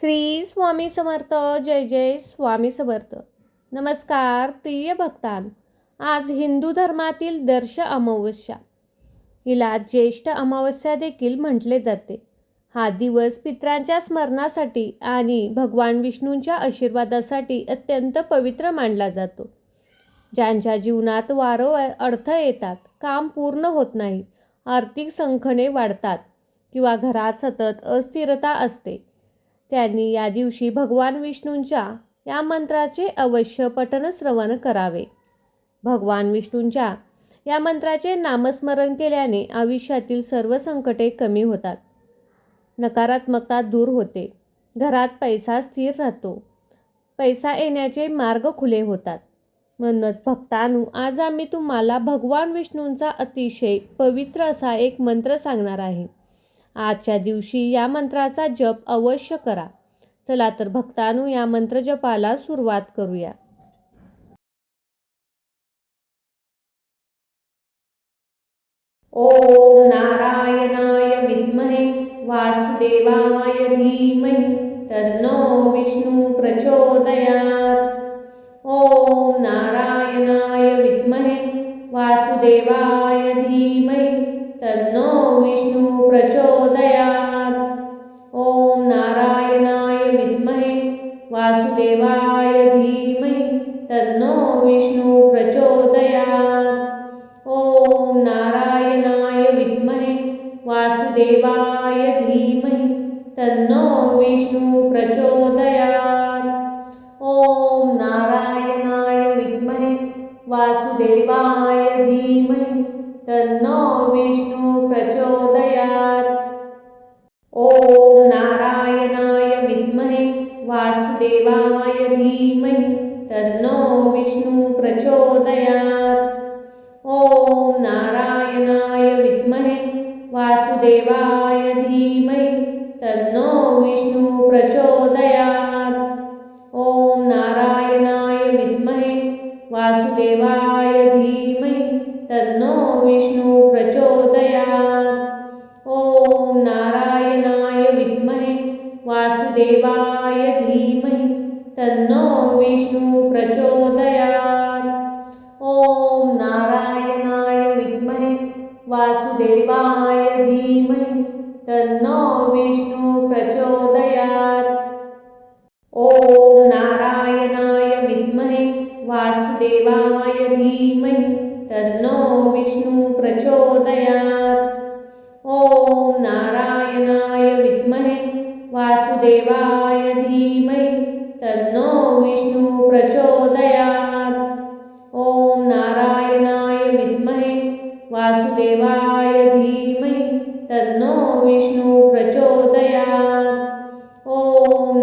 श्री स्वामी समर्थ. जय जय स्वामी समर्थ. नमस्कार प्रिय भक्तान. आज हिंदू धर्मातील दर्श अमावस्या, हिला ज्येष्ठ अमावस्या देखील म्हटले जाते. हा दिवस पितरांच्या स्मरणासाठी आणि भगवान विष्णूंच्या आशीर्वादासाठी अत्यंत पवित्र मानला जातो. ज्यांच्या जीवनात वारंवार अडथळे येतात, काम पूर्ण होत नाही, आर्थिक संकटे वाढतात किंवा घरात सतत अस्थिरता असते, त्यांनी या दिवशी भगवान विष्णूंच्या या मंत्राचे अवश्य पठण श्रवण करावे. भगवान विष्णूंच्या या मंत्राचे नामस्मरण केल्याने आयुष्यातील सर्व संकटे कमी होतात, नकारात्मकता दूर होते, घरात पैसा स्थिर राहतो, पैसा येण्याचे मार्ग खुले होतात. म्हणूनच भक्तांनो, आज आम्ही तुम्हाला भगवान विष्णूंचा अतिशय पवित्र असा एक मंत्र सांगणार आहे. आजच्या दिवशी या मंत्राचा जप अवश्य करा. चला तर भक्तांनो, या मंत्र जपाला सुरुवात करूया. ओम नारायणाय विद्महे वासुदेवाय धीमहि तन्नो विष्णु प्रचोदयात्. ओम नारायणाय विद्महे वासुदेवाय धीमहि तन्नो विष्णु प्रचोदयात्. ओम नारायणाय विद्महे वासुदेवाय धीमहि तन्नो विष्णु प्रचोदयात्. ओम नारायणाय विद्महे वासुदेवाय धीमहि तन्नो विष्णु प्रचोदयात्. ओम नारायणाय विद्महे वासुदेवाय धीमहि तन्नो विष्णु प्रचोदयात्. ओम नारायणाय विद्महे वासुदेवाय धीमहि तन्नो विष्णु प्रचोदयात्. ओम नारायणाय विद्महे वासुदेवाय धीमहि तन्नो विष्णु प्रचोदयात्. ओम नारायणाय विद्महे वासुदेवाय धीमहि तन्नो विष्णु प्रचोदयात्. ओम नारायणाय विद्महे वासुदेवाय धीमहि तन्नो विष्णु प्रचोदयात्. ओम नारायणाय विद्महे वासुदेवाय धीमहि तन्नो विष्णु प्रचोदयात्. ओम नारायणाय विद्महे वासुदेवाय धीमहि तन्नो विष्णु प्रचोदयात्. ओम नारायणाय विद्महे वासुदेवाय धीमहि तन्नो विष्णु प्रचोदयात्. ओम नारायणाय विद्महे वासुदेवाय धीमहि तन्नो विष्णु प्रचोदयात्. ओम नारायणाय विद्महे वासुदेवाय धीमहि तन्नो विष्णु प्रचोदयात्. ओम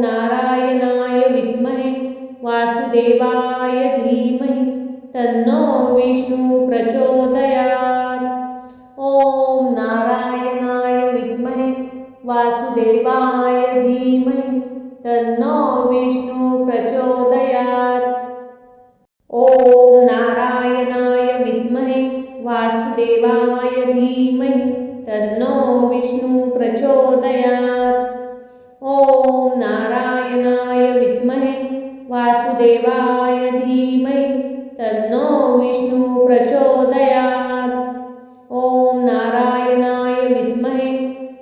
नारायणाय विद्महे वासुदेवाय धीमहि तन्नो विष्णु प्रचोदयात्. ओम नारायणाय विद्महे वासुदेवाय धीमहि तन्नो विष्णु प्रचोदयात्. ओम नारायणाय विद्महे वासुदेवाय धीमहि तन्नो विष्णु प्रचोदयात्. ओम नारायणाय विद्महे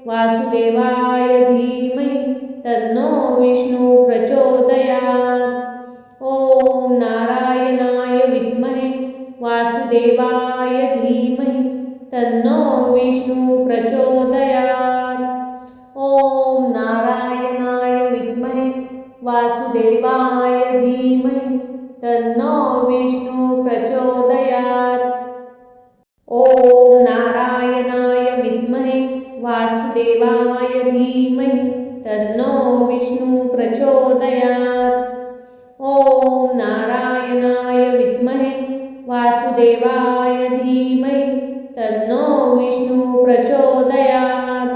वासुदेवाय धीमहि तन्नो विष्णु प्रचोदयात्. ओम नारायणाय विद्महे वासुदेवाय धीमहि तन्नो विष्णु प्रचोदयात्. ओम नारायणाय विद्महे वासुदेवाय धीमहि तन्नो विष्णु प्रचोदयात्. ओम नारायणाय विद्महे वासुदेवाय धीमहि तन्नो विष्णु प्रचोदयात्. ओम नारायणाय विद्महे वासुदेवाय धीमहि तन्नो विष्णु प्रचोदयात्.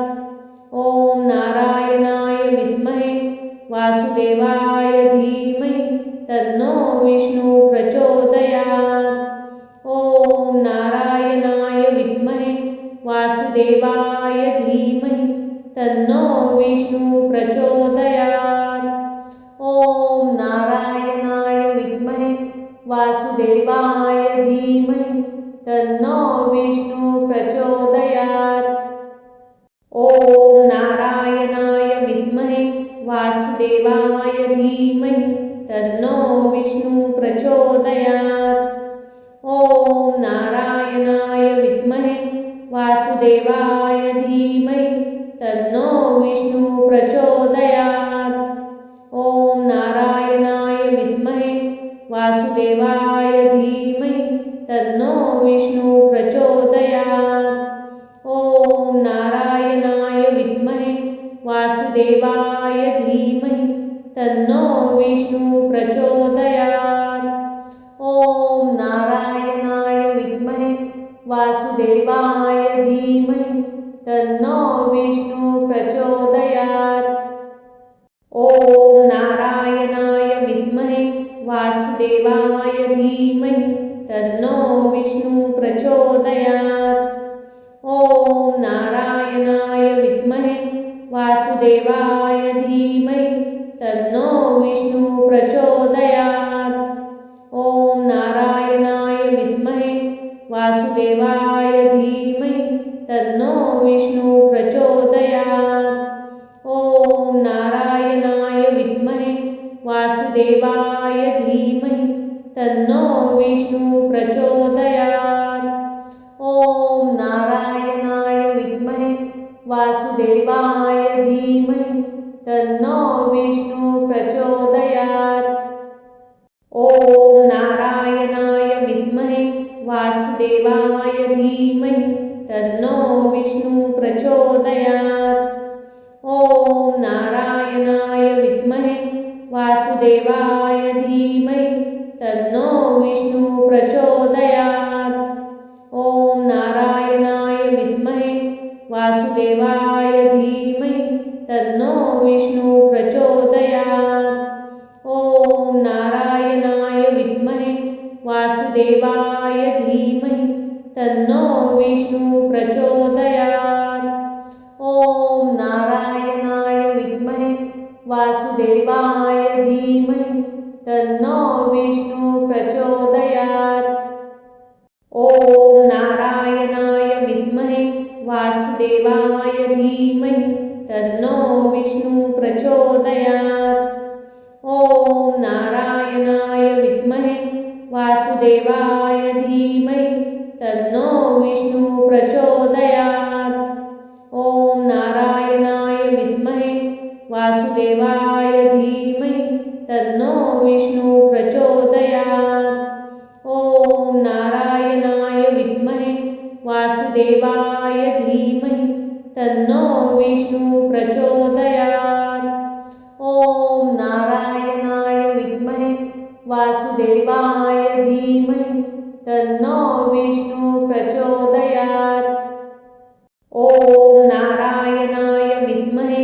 ओम नारायणाय विद्महे वासुदेवाय धीमहि तन्नो विष्णु प्रचोदयात्. ओम नारायणाय विद्महे वासुदेवाय धीमहि तन्नो विष्णु प्रचोदयात्। ॐ नारायणाय विद्महे वासुदेवाय धीमहि तन्नो विष्णु प्रचोदयात्। ॐ नारायणाय विद्महे वासुदेवाय धीमहि तन्नो विष्णु प्रचोदयात्। ॐ नारायणाय विद्महे वासुदेवाय धीमहि तन्नो विष्णु प्रचोदयात्। ॐ नारायणाय विद्महे वासुदेवाय धीमहि तन्नो विष्णु प्रचोदयात्। ॐ नारायणाय विद्महे वासुदेवाय धीमहि तन्नो विष्णु प्रचोदयात्। ॐ नारायणाय विद्महे वासुदेवाय धीमहि तन्नो विष्णु प्रचोदयात्। ॐ नारायणाय विद्महे वासुदेवाय धीमहि तन्नो विष्णु प्रचोदयात्। ॐ नारायणाय विद्महे वासुदेवाय धीमहि तन्नो विष्णु प्रचोदयात्। ॐ नारायणाय विद्महे वासुदेवाय धीमहि तन्नो विष्णु प्रचोदयात्। ॐ नारायणाय विद्महे वासुदेवाय धीमहि तन्नो विष्णु प्रचोदयात्। ॐ नारायणाय विद्महे वासुदेवाय धीमहि तन्नो विष्णु प्रचोदयात्। ॐ नारायणाय विद्महे वासुदेवाय धीमहि तन्नो विष्णु प्रचोदयात्। ॐ नारायणाय विद्महे वासुदेवाय धीमहि तन्नो विष्णु प्रचोदयात्। ॐ नारायणाय विद्महे वासुदेवाय धीमहि तन्नो विष्णु प्रचोदयात्। ॐ नारायणाय विद्महे वासुदेवाय धीमहि तन्नो विष्णु प्रचोदयात्। ॐ नारायणाय विद्महे वासुदेवाय धीमहि तन्नो विष्णु प्रचोदयात्। ॐ नारायणाय विद्महे वासुदेवाय धीमहि तन्नो विष्णु प्रचोदयात्। ॐ नारायणाय विद्महे वासुदेवाय धीमहि तन्नो विष्णु प्रचोदयात्। ॐ नारायणाय विद्महे वासुदेवाय धीमहि तन्नो विष्णु प्रचोदयात्। ॐ नारायणाय विद्महे वासुदेवाय धीमहि तन्नो विष्णु प्रचोदयात्। ॐ नारायणाय विद्महे वासुदेवाय धीमहि तन्नो विष्णु प्रचोदयात्। ॐ नारायणाय विद्महे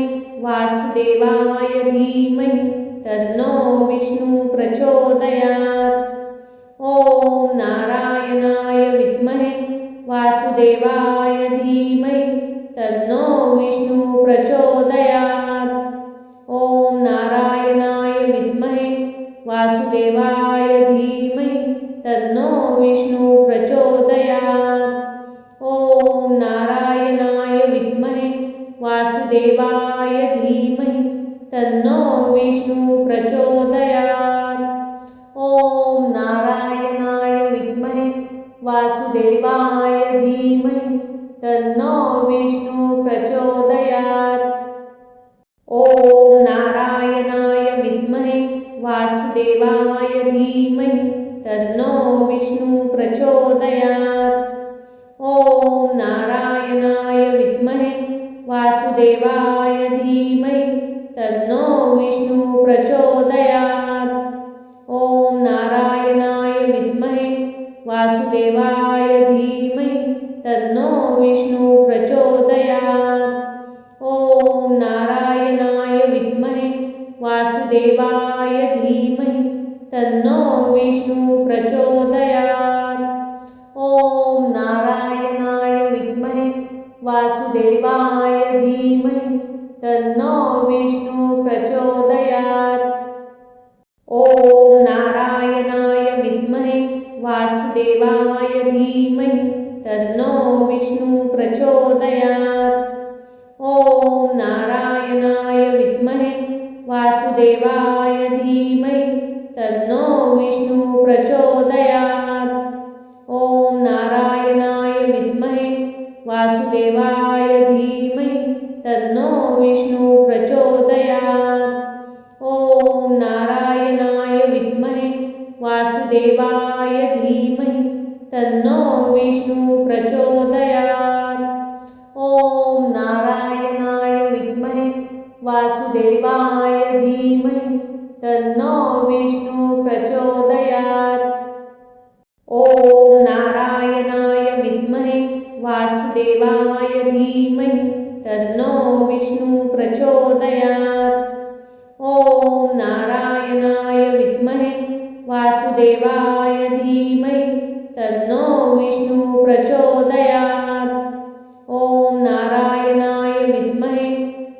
वासुदेवाय धीमहि तन्नो विष्णु प्रचोदयात्। ॐ नारायणाय विद्महे वासुदेवाय धीमहि तन्नो विष्णु प्रचोदयात्। ॐ नारायणाय विद्महे वासुदेवाय धीमहि तन्नो विष्णु प्रचोदयात्। ॐ नारायणाय विद्महे वासुदेवाय धीमहि तन्नो विष्णु प्रचोदयात्। ॐ नारायणाय विद्महे वासुदेवाय धीमहि तन्नो विष्णु प्रचोदयात्। ॐ नारायणाय विद्महे वासुदेवाय धीमहि तन्नो विष्णु प्रचोदयात्। ॐ नारायणाय विद्महे वासुदेवाय धीमहि तन्नो विष्णु प्रचोदयात्। ॐ नारायणाय विद्महे वासुदेवाय धीमहि तन्नो विष्णु प्रचोदयात्। ॐ नारायणाय विद्महे वासुदेवाय धीमहि तन्नो विष्णु प्रचोदयात्। ॐ नारायणाय विद्महे वासुदेवाय धीमहि तन्नो विष्णु प्रचोदयात्। ओम नारायणाय विद्महे वासुदेवाय धीमहि तन्नो विष्णु प्रचोदयात्। ओम नारायणाय विद्महे वासुदेवाय धीमहि तन्नो विष्णु प्रचोदयात्। ओम नारायणाय विद्महे वासुदेवाय धीमहि तन्नो विष्णु प्रचोदयात्। ओम नारायणाय विद्महे वासुदेवाय धीमहि तन्नो विष्णु प्रचोदयात्। ओम नारायणाय विद्महे वासुदेवाय धीमहि तन्नो विष्णु प्रचोदयात्। ओम नारायणाय विद्महे वासुदेवाय धीमहि तन्नो विष्णु प्रचोदयात्। ओम नारायणाय विद्महे वासुदेवाय धीमहि तन्नो विष्णु प्रचोदयात्। ओम नारायणाय विद्महे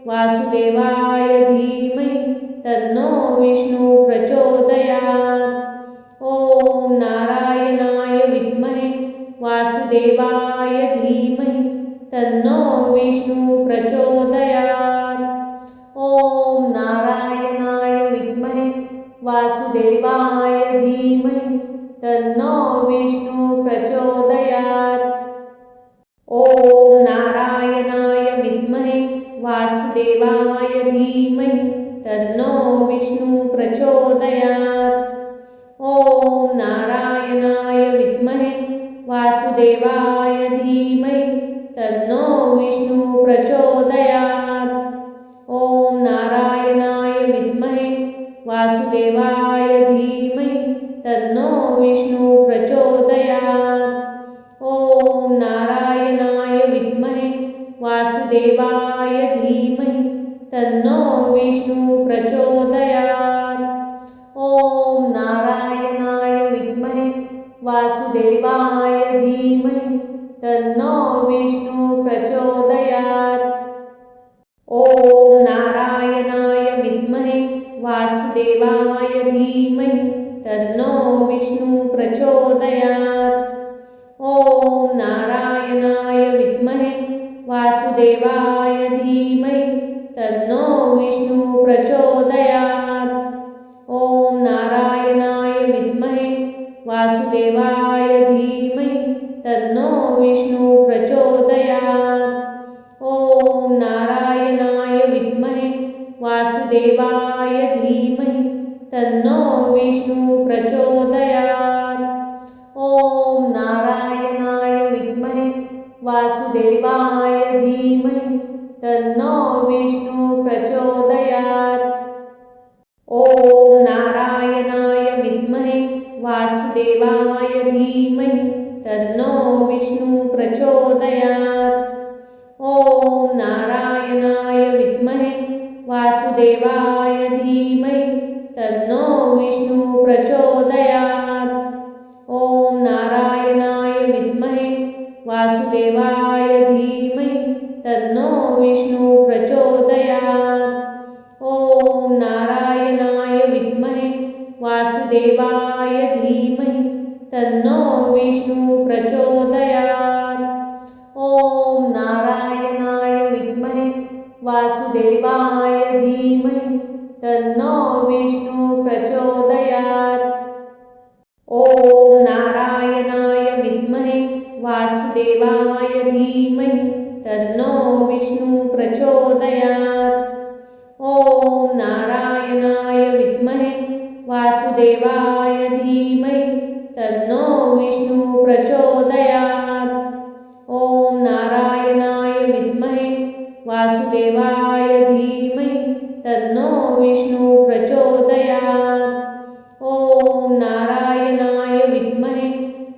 वासुदेवाय धीमहि तन्नो विष्णु प्रचोदयात्। ओम नारायणाय विद्महे वासुदेवाय धीमहि तन्नो विष्णु प्रचोदयात्। ओम नारायणाय विद्महे वासुदेवाय धीमहि तन्नो विष्णु प्रचोदयात्। ओम नारायणाय विद्महे वासुदेवाय धीमहि तन्नो विष्णु प्रचोदयात्। ओम नारायणाय विद्महे वासुदेवाय धीमहि तन्नो विष्णु प्रचोदयात्। ओम नारायणाय विद्महे वासुदेवाय धीमहि तन्नो विष्णु प्रचोदयात्। ओम नारायणाय विद्महे वासुदेवाय धीमहि तन्नो विष्णु प्रचोदयात्। ओम नारायणाय विद्महे वासुदेवाय धीमहि तन्नो विष्णु प्रचोदयात्। ओम नारायणाय विद्महे वासुदेवाय धीमहि तन्नो विष्णु प्रचोदयात्। ओम नारायणाय विद्महे वासुदेवाय धीमहि तन्नो विष्णु प्रचोदयात्। ओम नारायणाय विद्महे वासुदेवाय धीमहि तन्नो विष्णु प्रचोदयात्। ओम नारायणाय विद्महे वासुदेवाय धीमहि तन्नो विष्णु प्रचोदयात्। ओम नारायणाय विद्महे वासुदेवाय धीमहि तन्नो विष्णु प्रचोदयात्। ओम नारायणाय विद्महे वासुदेवाय धीमहि तन्नो विष्णु प्रचोदयात्। ओम नारायणाय विद्महे वासुदेवाय धीमहि तन्नो विष्णु प्रचोदयात्। ओम नारायणाय विद्महे वासुदेवाय धीमहि तन्नो विष्णु प्रचोदयात्। ओम नारायणाय विद्महे वासुदेवाय धीमहि तन्नो विष्णु प्रचोदयात्। ओम नारायणाय विद्महे वासुदेवाय धीमहि तन्नो विष्णु प्रचोदयात्। ओम नारायणाय विद्महे वासुदेवाय धीमहि तन्नो विष्णु प्रचोदयात्। ओम नारायणाय विद्महे वासुदेवाय धीमहि तन्नो विष्णु प्रचोदयात्। ओम नारायणाय विद्महे वासुदेवाय धीमहि तन्नो विष्णु प्रचोदयात्। ओम नारायणाय विद्महे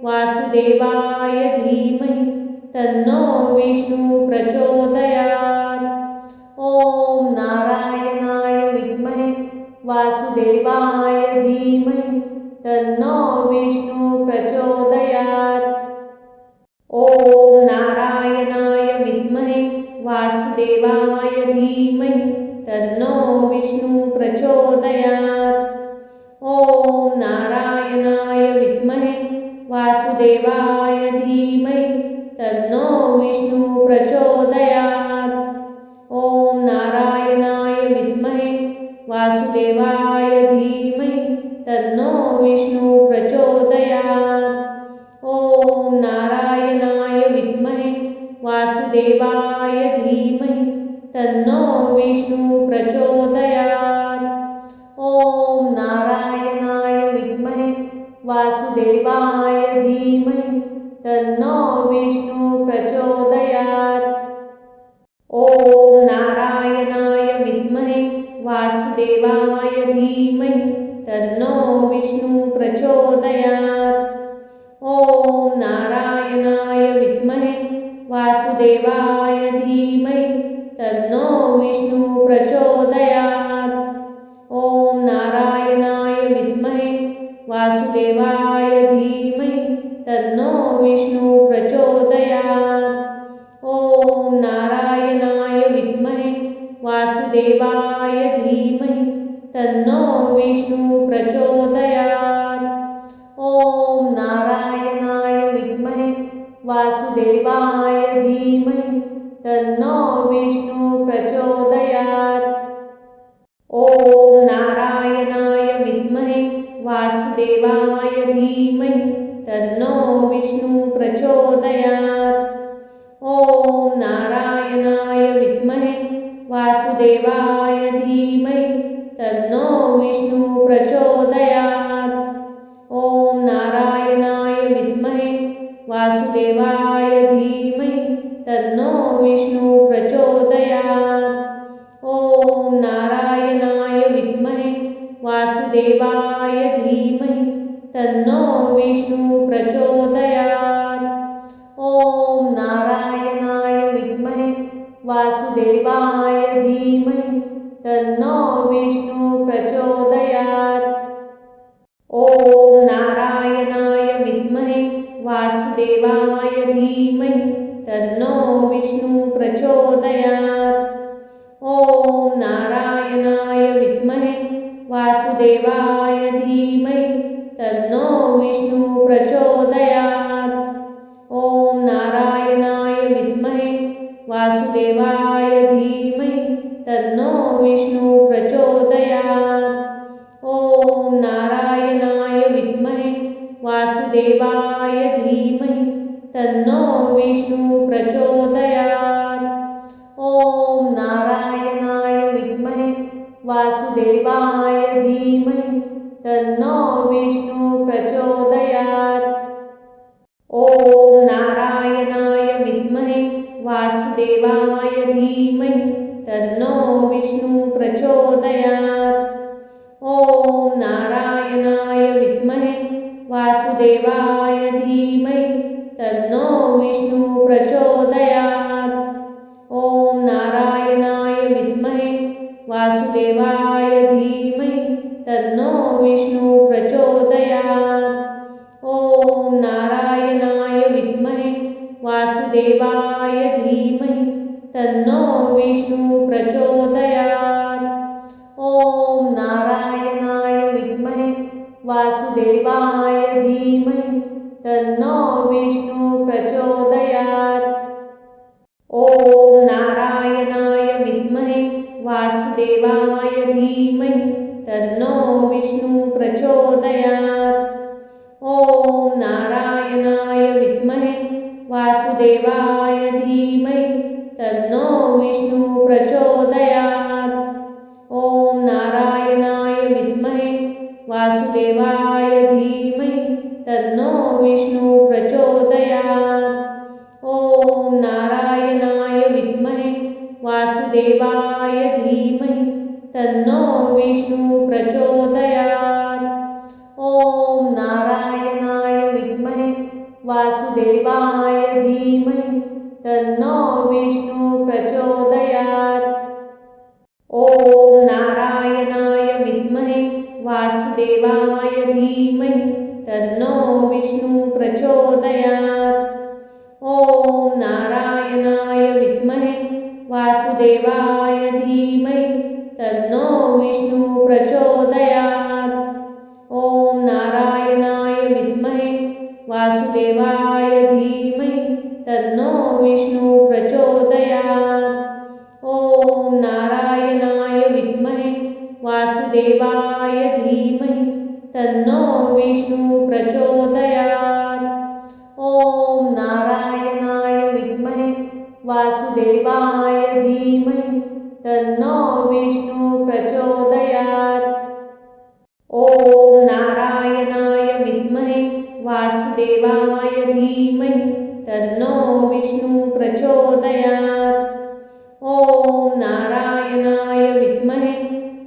वासुदेवाय धीमहि तन्नो विष्णु प्रचोदयात्। ओम नारायणाय विद्महे वासुदेवाय धीमहि तन्नो विष्णु प्रचोदयात्। ओम नारायणाय विद्महे वासुदेवाय धीमहि तन्नो विष्णु प्रचोदयात्। ॐ नारायणाय विद्महे वासुदेवाय धीमहि तन्नो विष्णु प्रचोदयात्। ॐ नारायणाय विद्महे वासुदेवाय धीमहि तन्नो विष्णु प्रचोदयात्। ॐ नारायणाय विद्महे वासुदेवाय धीमहि तन्नो विष्णु प्रचोदयात्। ॐ नारायणाय विद्महे वासुदेवाय धीमहि तन्नो विष्णु प्रचोदयात्। ॐ नारायणाय विद्महे वासुदेवाय धीमहि तन्नो विष्णु प्रचोदयात्। ॐ नारायणाय विद्महे वासुदेवाय धीमहि तन्नो विष्णु प्रचोदयात्। ॐ नारायणाय विद्महे वासुदेवाय धीमहि तन्नो विष्णु प्रचोदयात्। ॐ नारायणाय विद्महे वासुदेवाय धीमहि तन्नो विष्णु प्रचोदयात्। ॐ नारायणाय विद्महे वासुदेवाय धीमहि तन्नो विष्णु प्रचोदयात्। ॐ नारायणाय विद्महे वासुदेवाय धीमहि तन्नो विष्णु प्रचोदयात्। ॐ नारायणाय विद्महे वासुदेवाय धीमहि तन्नो विष्णु प्रचोदयात्। ॐ नारायणाय विद्महे वासुदेवाय धीमहि तन्नो विष्णु प्रचोदयात्। ॐ नारायणाय विद्महे वासुदेवाय धीमहि तन्नो विष्णु प्रचोदयात्। ॐ नारायणाय विद्महे वासुदेवाय धीमहि तन्नो विष्णु प्रचोदयात्। ॐ नारायणाय विद्महे वासुदेवाय धीमहि तन्नो विष्णु प्रचोदयात्। ॐ नारायणाय विद्महे वासुदेवाय धीमहि तन्नो विष्णु प्रचोदयात्। ॐ नारायणाय विद्महे वासुदेवाय धीमहि तन्नो विष्णु प्रचोदयात्। ॐ नारायणाय विद्महे वासुदेवाय धीमहि तन्नो विष्णु प्रचोदयात्। ॐ नारायणाय विद्महे वासुदेवाय धीमहि तन्नो विष्णु प्रचोदयात्। ॐ नारायणाय विद्महे वासुदेवाय धीमहि तन्नो विष्णु प्रचोदयात्। ॐ नारायणाय विद्महे वासुदेवाय धीमहि तन्नो विष्णु प्रचोदयात्। ॐ नारायणाय विद्महे वासुदेवाय धीमहि तन्नो विष्णु प्रचोदयात्। ॐ नारायणाय विद्महे वासुदेवाय धीमहि तन्नो विष्णु प्रचोदयात्। ॐ नारायणाय विद्महे वासुदेवाय धीमहि तन्नो विष्णु प्रचोदयात्। ॐ नारायणाय विद्महे वासुदेवाय धीमहि तन्नो विष्णु प्रचोदयात्। ॐ नारायणाय विद्महे वासुदेवाय धीमहि तन्नो विष्णु प्रचोदयात्। ॐ नारायणाय विद्महे वासुदेवाय धीमहि तन्नो विष्णु प्रचोदयात्। ॐ नारायणाय विद्महे वासुदेवाय धीमहि तन्नो विष्णु प्रचोदयात्। ॐ नारायणाय विद्महे वासुदेवाय धीमहि तन्नो विष्णु प्रचोदयात्। ॐ नारायणाय विद्महे वासुदेवाय धीमहि तन्नो विष्णु प्रचोदयात्। ॐ नारायणाय विद्महे वासुदेवाय धीमहि तन्नो विष्णु प्रचोदयात्। ओम नारायणाय विद्महे वासुदेवाय धीमहि तन्नो विष्णु प्रचोदयात्। ओम नारायणाय विद्महे वासुदेवाय धीमहि तन्नो विष्णु प्रचोदयात्। ओम नारायणाय विद्महे वासुदेवाय धीमहि तन्नो विष्णु प्रचोदयात्। ओम नारायणाय विद्महे वासुदेवाय धीमहि तन्नो विष्णु प्रचोदयात्। ओम नारायणाय विद्महे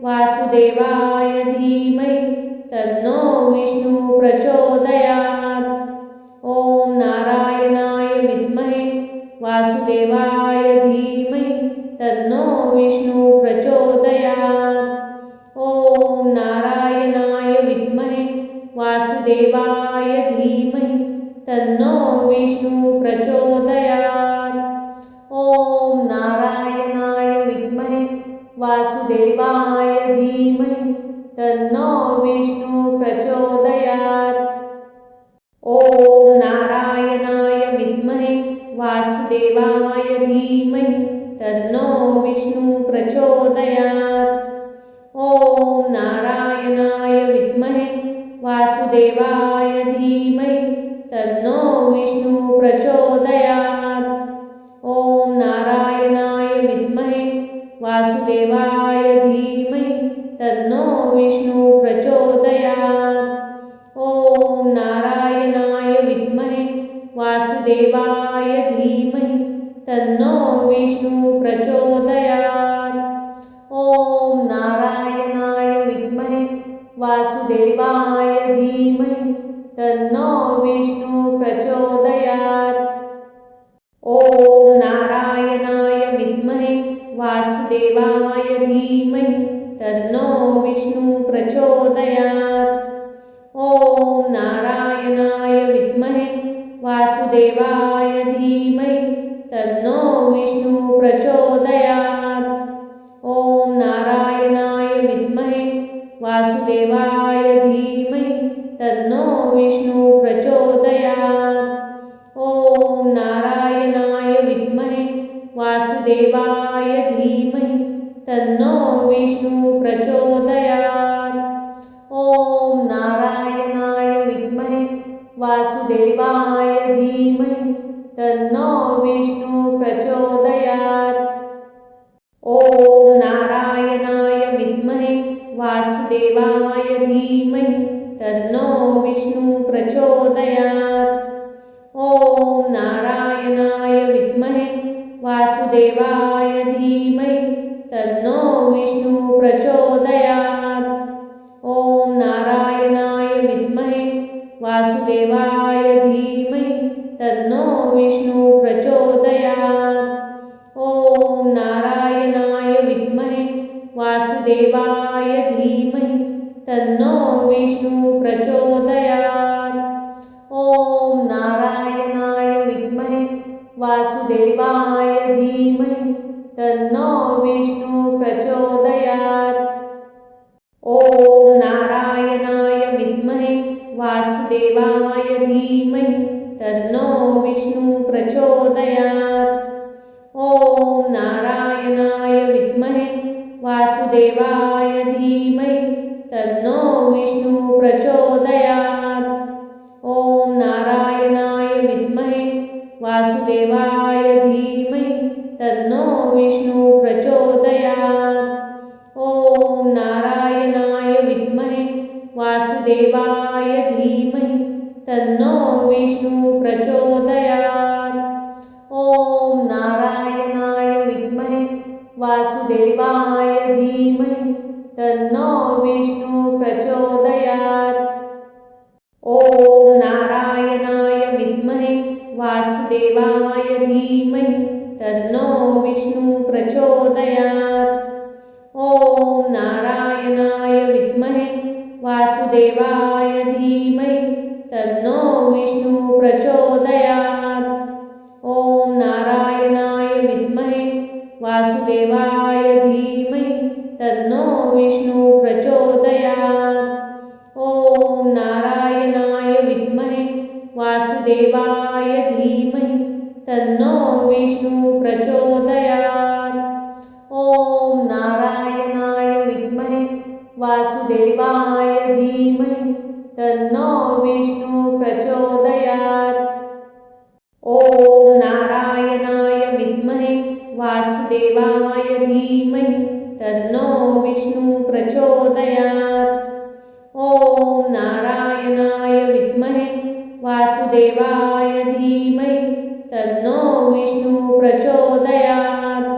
वासुदेवाय धीमहि तन्नो विष्णु प्रचोदयात्। ओम नारायणाय विद्महे वासुदेवाय धीमहि तन्नो विष्णु प्रचोदयात्। ओम नारायणाय विद्महे वासुदेवाय धीमहि तन्नो विष्णु प्रचोदयात्। ओम नारायणाय विद्महे वासुदेवाय धीमहि तन्नो विष्णु प्रचोदयात्। ओम नारायणाय विद्महे वासुदेवाय धीमहि तन्नो विष्णु प्रचोदयात्। ओम नारायणाय विद्महे वासुदेवाय धीमहि तन्नो विष्णु प्रचोदयात्। ओम नारायणाय विद्महे वासुदेवाय धीमहि तन्नो विष्णु प्रचोदयात्। ओम नारायणाय विद्महे वासुदेवाय धीमहि तन्नो विष्णु प्रचोदयात्। ओम नारायणाय विद्महे वासुदेवाय धीमहि तन्नो विष्णु प्रचोदयात्। ओम नारायणाय विद्महे वासुदेवाय धीमहि तन्नो विष्णु प्रचोदयात्। ओम नारायणाय विद्महे वासुदेवाय धीमहि तन्नो विष्णु प्रचोदयात्। ओम नारायणाय विद्महे वासुदेवाय धीमहि तन्नो विष्णु प्रचोदयात्। ओम नारायणाय विद्महे वासुदेवाय धीमहि तन्नो विष्णु प्रचोदयात्। ओम नारायणाय विद्महे वासुदेवाय धीमहि तन्नो विष्णु प्रचोदयात्। ओम नारायणाय विद्महे वासुदेवाय धीमहि तन्नो विष्णु प्रचोदयात्। ओम नारायणाय विद्महे वासुदेवाय धीमहि तन्नो विष्णु प्रचोदयात्। ओम नारायणाय विद्महे वासुदेवाय धीमहि तन्नो विष्णु प्रचोदयात्। ओम नारायणाय विद्महे वासुदेवाय धीमहि तन्नो विष्णु प्रचोदयात्। ओम नारायणाय विद्महे वासुदेवाय धीमहि तन्नो विष्णु प्रचोदयात्। ओम नारायणाय विद्महे वासुदेवाय धीमहि तन्नो विष्णु प्रचोदयात्। ओम नारायणाय विद्महे वासुदेवाय धीमहि तन्नो विष्णु प्रचोदयात्। ओम नारायणाय विद्महे वासुदेवाय धीमहि तन्नो विष्णु प्रचोदयात्। ओम नारायणाय विद्महे वासुदेवाय धीमहि तन्नो विष्णु प्रचोदयात्। ओम नारायणाय विद्महे वासुदेवाय धीमहि तन्नो विष्णु प्रचोदयात्। ओम नारायणाय विद्महे वासुदेवाय धीमहि तन्नो विष्णु प्रचोदयात्। ओम नारायणाय विद्महे वासुदेवाय धीमहि तन्नो विष्णु प्रचोदयात्। ओम नारायणाय विद्महे वासुदेवाय धीमहि तन्नो विष्णु प्रचोदयात्। ॐ नारायणाय विद्महे वासुदेवाय धीमहि तन्नो विष्णु प्रचोदयात्। ॐ नारायणाय विद्महे वासुदेवाय धीमहि तन्नो विष्णु प्रचोदयात्। ॐ नारायणाय विद्महे वासुदेवाय धीमहि तन्नो विष्णु प्रचोदयात्। ॐ नारायणाय विद्महे वासुदेवाय धीमहि तन्नो विष्णु प्रचोदयात्।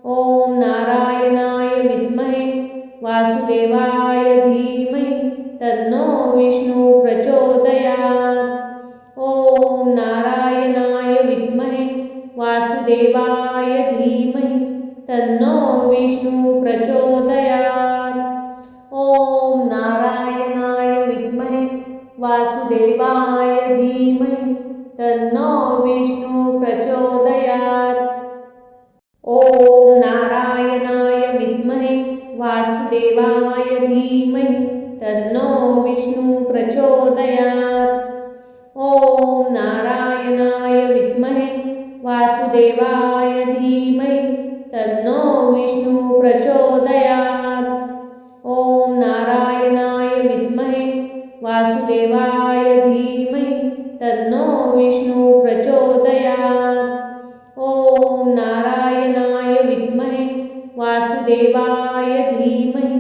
ॐ नारायणाय विद्महे वासुदेवाय धीमहि तन्नो विष्णु प्रचोदयात्। ॐ नारायणाय विद्महे वासुदेवाय धीमहि तन्नो विष्णु प्रचोदयात्। ॐ नारायणाय विद्महे वासुदेवाय धीमहि तन्नो विष्णु प्रचोदयात्। ॐ नारायणाय विद्महे वासुदेवाय धीमहि तन्नो विष्णु प्रचोदयात्। ॐ नारायणाय विद्महे वासुदेवाय धीमहि तन्नो विष्णु प्रचोदयात्। ॐ नारायणाय विद्महे वासुदेवाय धीमहि तन्नो विष्णु प्रचोदयात्। ॐ नारायणाय विद्महे वासुदेवाय धीमहि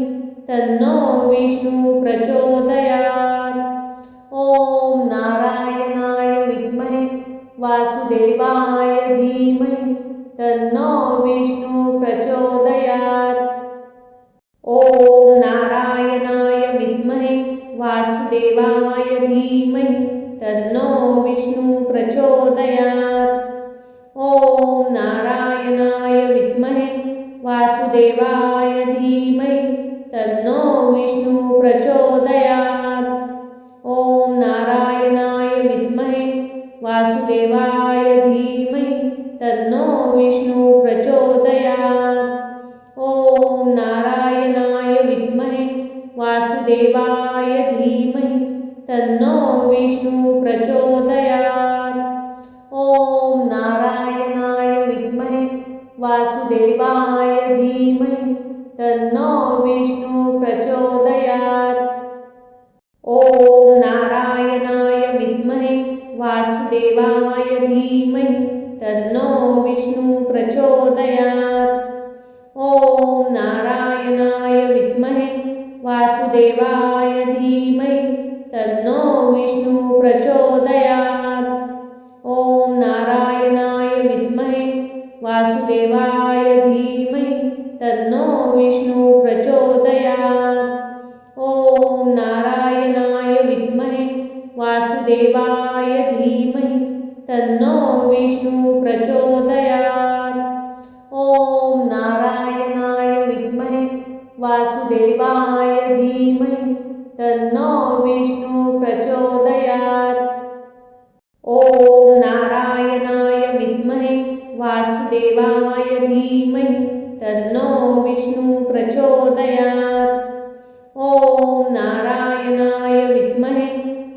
तन्नो विष्णु प्रचोदयात्। ॐ नारायणाय विद्महे वासुदेवाय धीमहि तन्नो विष्णु प्रचोदयात्। ॐ नारायणाय विद्महे वासुदेवाय धीमहि तन्नो विष्णु प्रचोदयात्। ॐ नारायणाय विद्महे वासुदेवाय धीमहि तन्नो विष्णु प्रचोदयात्। ॐ नारायणाय विद्महे वासुदेवाय धीमहि तन्नो विष्णु प्रचोदयात्। ॐ नारायणाय विद्महे वासुदेवाय धीमहि तन्नो विष्णु प्रचोदयात्। ॐ नारायणाय विद्महे वासुदेवाय धीमहि तन्नो विष्णु प्रचोदयात्। ॐ नारायणाय विद्महे वासुदेवाय धीमहि तन्नो विष्णु प्रचोदयात्। ॐ नारायणाय विद्महे वासुदेवाय धीमहि तन्नो विष्णु प्रचोदयात्। ॐ नारायणाय विद्महे वासुदेवाय धीमहि तन्नो विष्णु प्रचोदयात्। ॐ नारायणाय विद्महे वासुदेवाय धीमहि तन्नो विष्णु प्रचोदयात्। ॐ नारायणाय विद्महे वासुदेवाय धीमहि तन्नो विष्णु प्रचोदयात्। ॐ नारायणाय विद्महे वासुदेवाय धीमहि तन्नो विष्णु प्रचोदयात्। ॐ नारायणाय विद्महे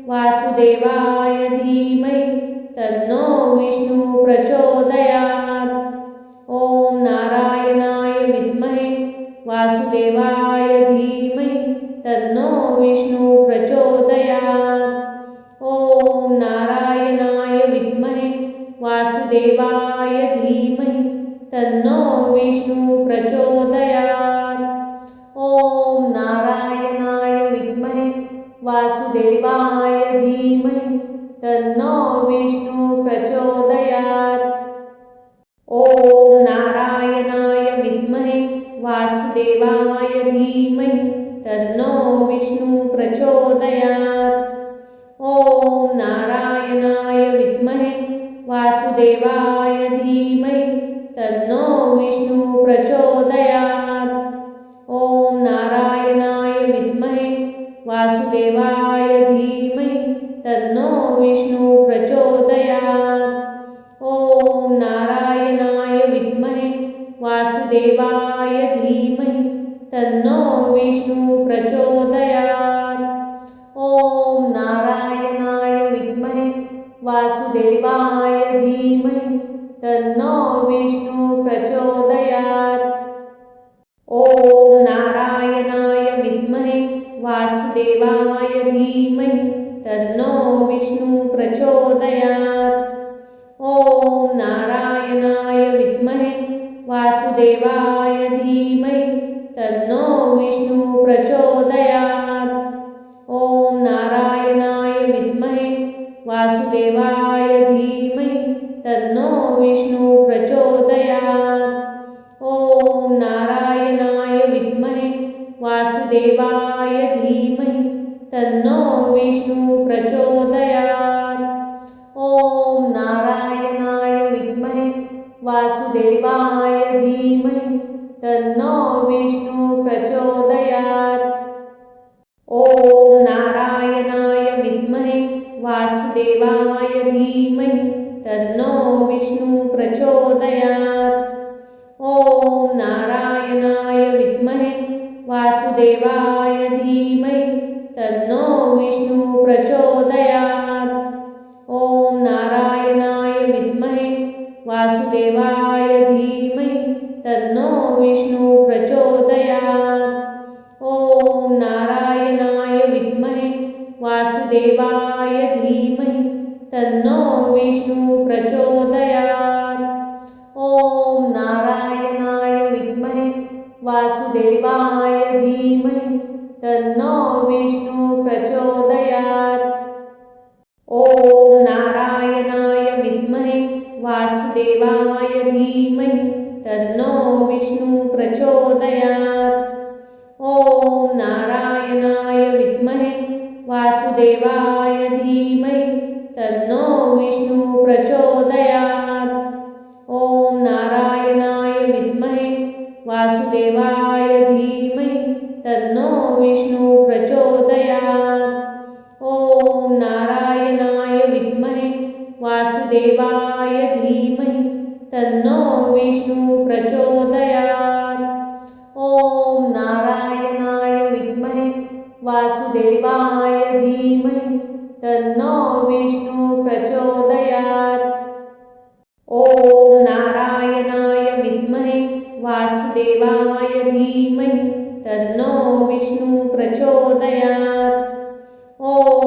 वासुदेवाय धीमहि तन्नो विष्णु प्रचोदयात्। ॐ नारायणाय विद्महे वासुदेवाय धीमहि तन्नो विष्णु प्रचोदयात्। ॐ नारायणाय विद्महे वासुदेवाय धीमहि तन्नो विष्णु प्रचोदयात्। ॐ नारायणाय विद्महे वासुदेवाय धीमहि तन्नो विष्णु प्रचोदयात्। ॐ नारायणाय विद्महे वासुदेवाय धीमहि तन्नो विष्णु प्रचोदयात्। ॐ नारायणाय विद्महे वासुदेवाय धीमहि तन्नो विष्णु प्रचोदयात्। ॐ नारायणाय विद्महे वासुदेवाय धीमहि तन्नो विष्णु प्रचोदयात्। ॐ नारायणाय विद्महे वासुदेवाय वासुदेवाय धीमहि तन्नो विष्णु प्रचोदयात्। ओम नारायणाय विद्महे वासुदेवाय धीमहि तन्नो विष्णु प्रचोदयात्। ओम नारायणाय विद्महे वासुदेवाय धीमहि तन्नो विष्णु प्रचोदयात्। ओम नारायणाय विद्महे वासुदेवाय धीमहि तन्नो विष्णु प्रचोदयात्। ओम नारायणाय विद्महे वासुदेवाय धीमहि तन्नो विष्णु प्रचोदयात्। ओम नारायणाय विद्महे वासुदेवाय धीमहि तन्नो विष्णु प्रचोदयात्। ओम नारायणाय विद्महे वासुदेवाय धीमहि तन्नो विष्णु प्रचोदयात्। ओम नारायणाय विद्महे वासुदेवाय धीमहि तन्नो विष्णु प्रचोदयात्। ओम नारायणाय विद्महे वासुदेवाय धीमहि तन्नो विष्णु प्रचोदयात्। ओम नारायणाय विद्महे वासुदेवाय धीमहि तन्नो विष्णु प्रचोदयात्। ओम नारायणाय विद्महे वासुदेवाय धीमहि तन्नो विष्णु प्रचोदयात्। ओम नारायणाय विद्महे वासुदेवाय धीमहि तन्नो विष्णु प्रचोदयात्। ओम नारायणाय विद्महे वासुदेवाय धीमहि तन्नो विष्णु प्रचोदयात्। ओम नारायणाय विद्महे वासुदेवाय धीमहि तन्नो विष्णु प्रचोदयात्। ओम नारायणाय विद्महे वासुदेवाय धीमहि तन्नो विष्णु प्रचोदयात्। ओम नारायणाय विद्महे वासुदेवाय धीमहि तन्नो विष्णु प्रचोदयात्। ओम नारायणाय विद्महे वासुदेवाय धीमहि तन्नो विष्णु प्रचोदयात्। ओम नारायणाय विद्महे वासुदेवाय धीमहि तन्नो विष्णु प्रचोदयात्।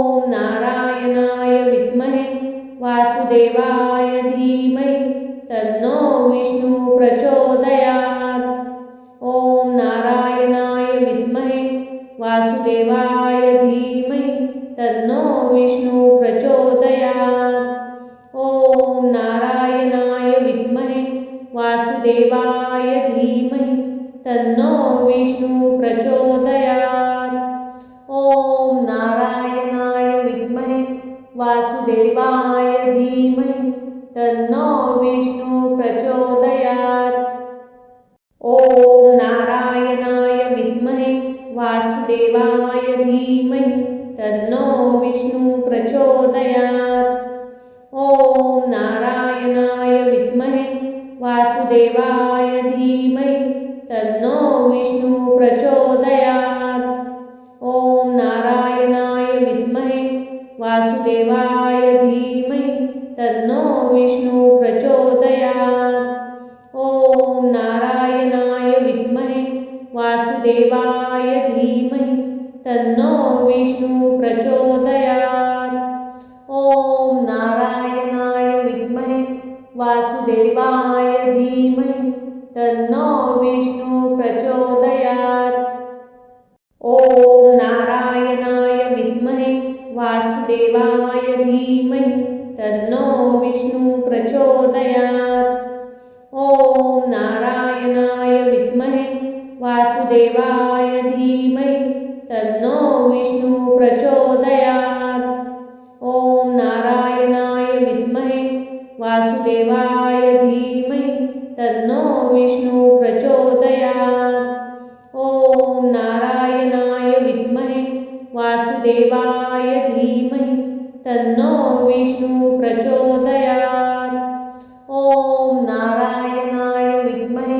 ओम नारायणाय विद्महे वासुदेवाय धीमहि तन्नो विष्णु प्रचोदयात्। ओम नारायणाय विद्महे वासुदेवाय धीमहि तन्नो विष्णु प्रचोदयात्। ओम नारायणाय विद्महे वासुदेवाय धीमहि तन्नो विष्णु प्रचोदयात्। ओम नारायणाय विद्महे वासुदेवाय धीमहि तन्नो विष्णु प्रचोदयात्। ओम नारायणाय विद्महे वासुदेवाय धीमहि तन्नो विष्णु प्रचोदयात्। ओम नारायणाय विद्महे वासुदेवाय धीमहि तन्नो विष्णु प्रचोदयात्। ओम नारायणाय विद्महे वासुदेवाय धीमहि तन्नो विष्णु प्रचोदयात्। ओम नारायणाय विद्महे वासुदेवाय धीमहि तन्नो विष्णु प्रचोदयात्। ओम नारायणाय विद्महे वासुदेवाय धीमहि तन्नो विष्णु प्रचोदयात्। ओम नारायणाय विद्महे वासुदेवाय धीमहि तन्नो विष्णु प्रचोदयात्। ओम नारायणाय विद्महे वासुदेवाय धीमहि तन्नो विष्णु प्रचोदयात्। ओम नारायणाय विद्महे वासुदेवाय धीमहि तन्नो विष्णु प्रचोदयात्। ओम नारायणाय विद्महे वासुदेवाय धीमहि तन्नो विष्णु प्रचोदयात्। ओम नारायणाय विद्महे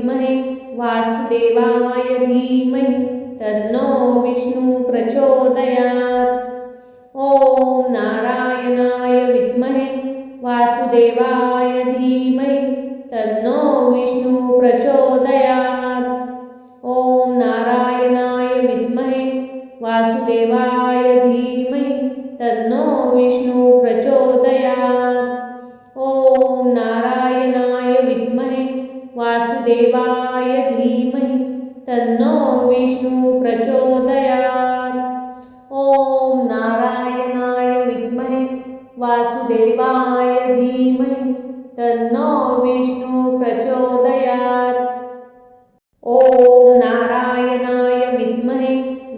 विद्महे वासुदेवाय धीमहि तन्नो विष्णु प्रचोदयात्। ओम नारायणाय विद्महे वासुदेवाय धीमहि तन्नो विष्णु प्रचोदयात्। ओम नारायणाय विद्महे वासुदेवाय धीमहि तन्नो विष्णु प्रचोदयात्। ओम नारायणाय विद्महे वासुदेवाय धीमहि तन्नो विष्णु प्रचोदयात्। ओम नारायणाय विद्महे वासुदेवाय धीमहि तन्नो विष्णु प्रचोदयात्। ओम नारायणाय विद्महे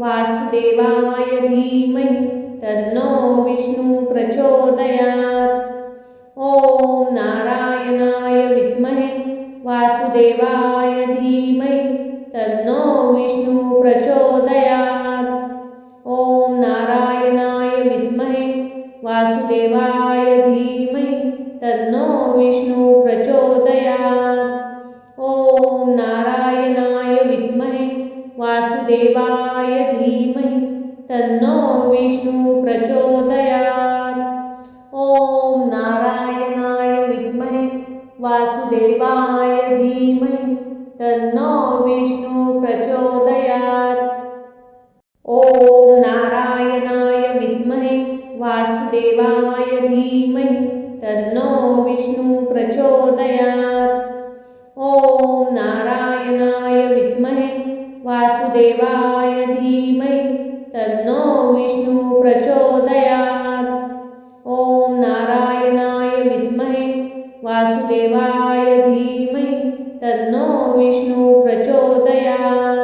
वासुदेवाय धीमहि तन्नो विष्णु प्रचोदयात्। ॐ नारायणाय विद्महे वासुदेवाय धीमहि तन्नो विष्णु प्रचोदयात्। ॐ नारायणाय विद्महे वासुदेवाय धीमहि तन्नो विष्णु प्रचोदयात्। ॐ नारायणाय विद्महे वासुदेवाय धीमहि तन्नो विष्णु प्रचोदयात्। ॐ नारायणाय विद्महे वासुदेवाय धीमहि तन्नो विष्णु प्रचोदयात्। ॐ नारायणाय विद्महे वासुदेवाय धीमहि तन्नो विष्णु प्रचोदयात्। ॐ नारायणाय विद्महे वासुदेवाय धीमहि तन्नो विष्णु प्रचोदयात्। ॐ नारायणाय विद्महे वासुदेवाय धीमहि तन्नो विष्णु प्रचोदयात्।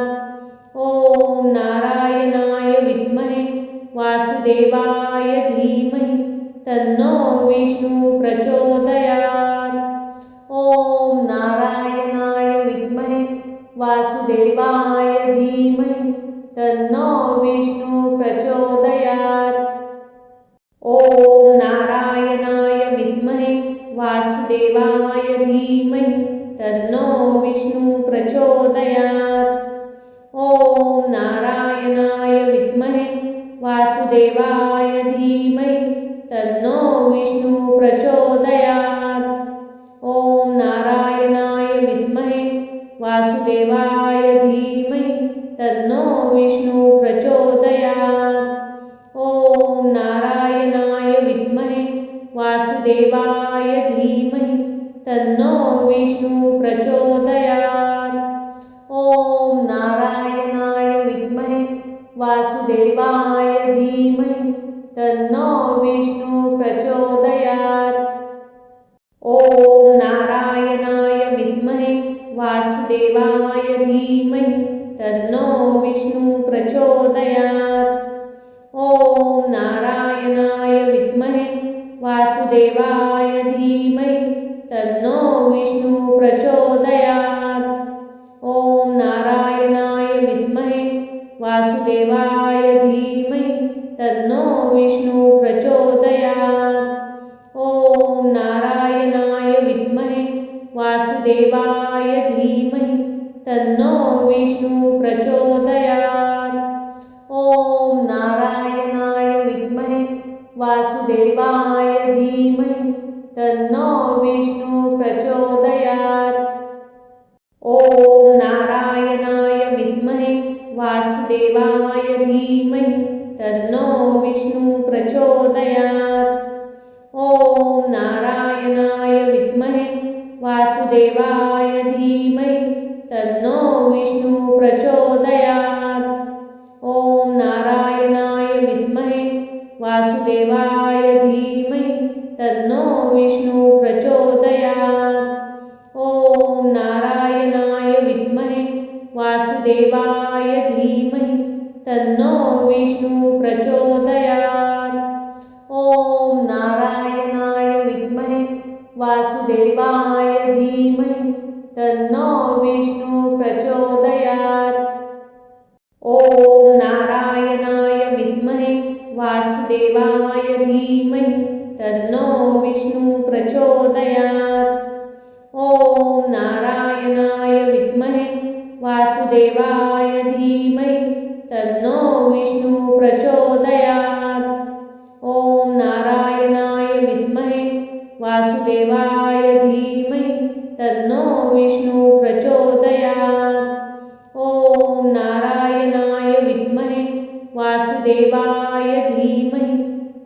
ॐ नारायणाय विद्महे वासुदेवाय धीमहि तन्नो विष्णु प्रचोदयात्। ॐ नारायणाय विद्महे वासुदेवाय धीमहि तन्नो विष्णु प्रचोदयात्। ॐ नारायणाय विद्महे वासुदेवाय धीमहि तन्नो विष्णु प्रचोदयात्। ॐ नारायणाय विद्महे वासुदेवाय धीमहि तन्नो विष्णु प्रचोदयात्। ॐ नारायणाय विद्महे वासुदेवाय धीमहि तन्नो विष्णु प्रचोदयात्। ॐ नारायणाय विद्महे वासुदेवाय धीमहि तन्नो विष्णु प्रचोदयात्। ॐ नारायणाय विद्महे वासुदेवाय धीमहि तन्नो विष्णु प्रचोदयात्। ॐ नारायणाय विद्महे वासुदेवाय धीमहि तन्नो विष्णु प्रचोदयात्। ॐ नारायणाय विद्महे वासुदेवाय धीमहि तन्नो विष्णु प्रचोदयात्। ॐ नारायणाय विद्महे वासुदेवाय धीमहि तन्नो विष्णु प्रचोदयात्। ॐ नारायणाय विद्महे वासुदेवाय धीमहि तन्नो विष्णु प्रचोदयात्। ॐ नारायणाय विद्महे वासुदेवाय धीमहि तन्नो विष्णु प्रचोदयात्। ॐ नारायणाय विद्महे वासुदेवाय धीमहि तन्नो विष्णु प्रचोदयात्। ॐ नारायणाय विद्महे वासुदेवाय धीमहि तन्नो विष्णु प्रचोदयात्। ॐ नारायणाय विद्महे वासुदेवाय धीमहि तन्नो विष्णु प्रचोदयात्। ॐ नारायणाय विद्महे वासुदेवाय धीमहि तन्नो विष्णु प्रचोदयात्। ॐ नारायणाय विद्महे वासुदेवाय धीमहि तन्नो विष्णु प्रचोदयात्। ॐ नारायणाय विद्महे वासुदेवाय धीमहि तन्नो विष्णु प्रचोदयात्। ॐ नारायणाय विद्महे वासुदेवाय धीमहि तन्नो विष्णु प्रचोदयात्। ॐ नारायणाय विद्महे वासुदेवाय धीमहि तन्नो विष्णु प्रचोदयात्। ॐ नारायणाय विद्महे वासुदेवाय धीमहि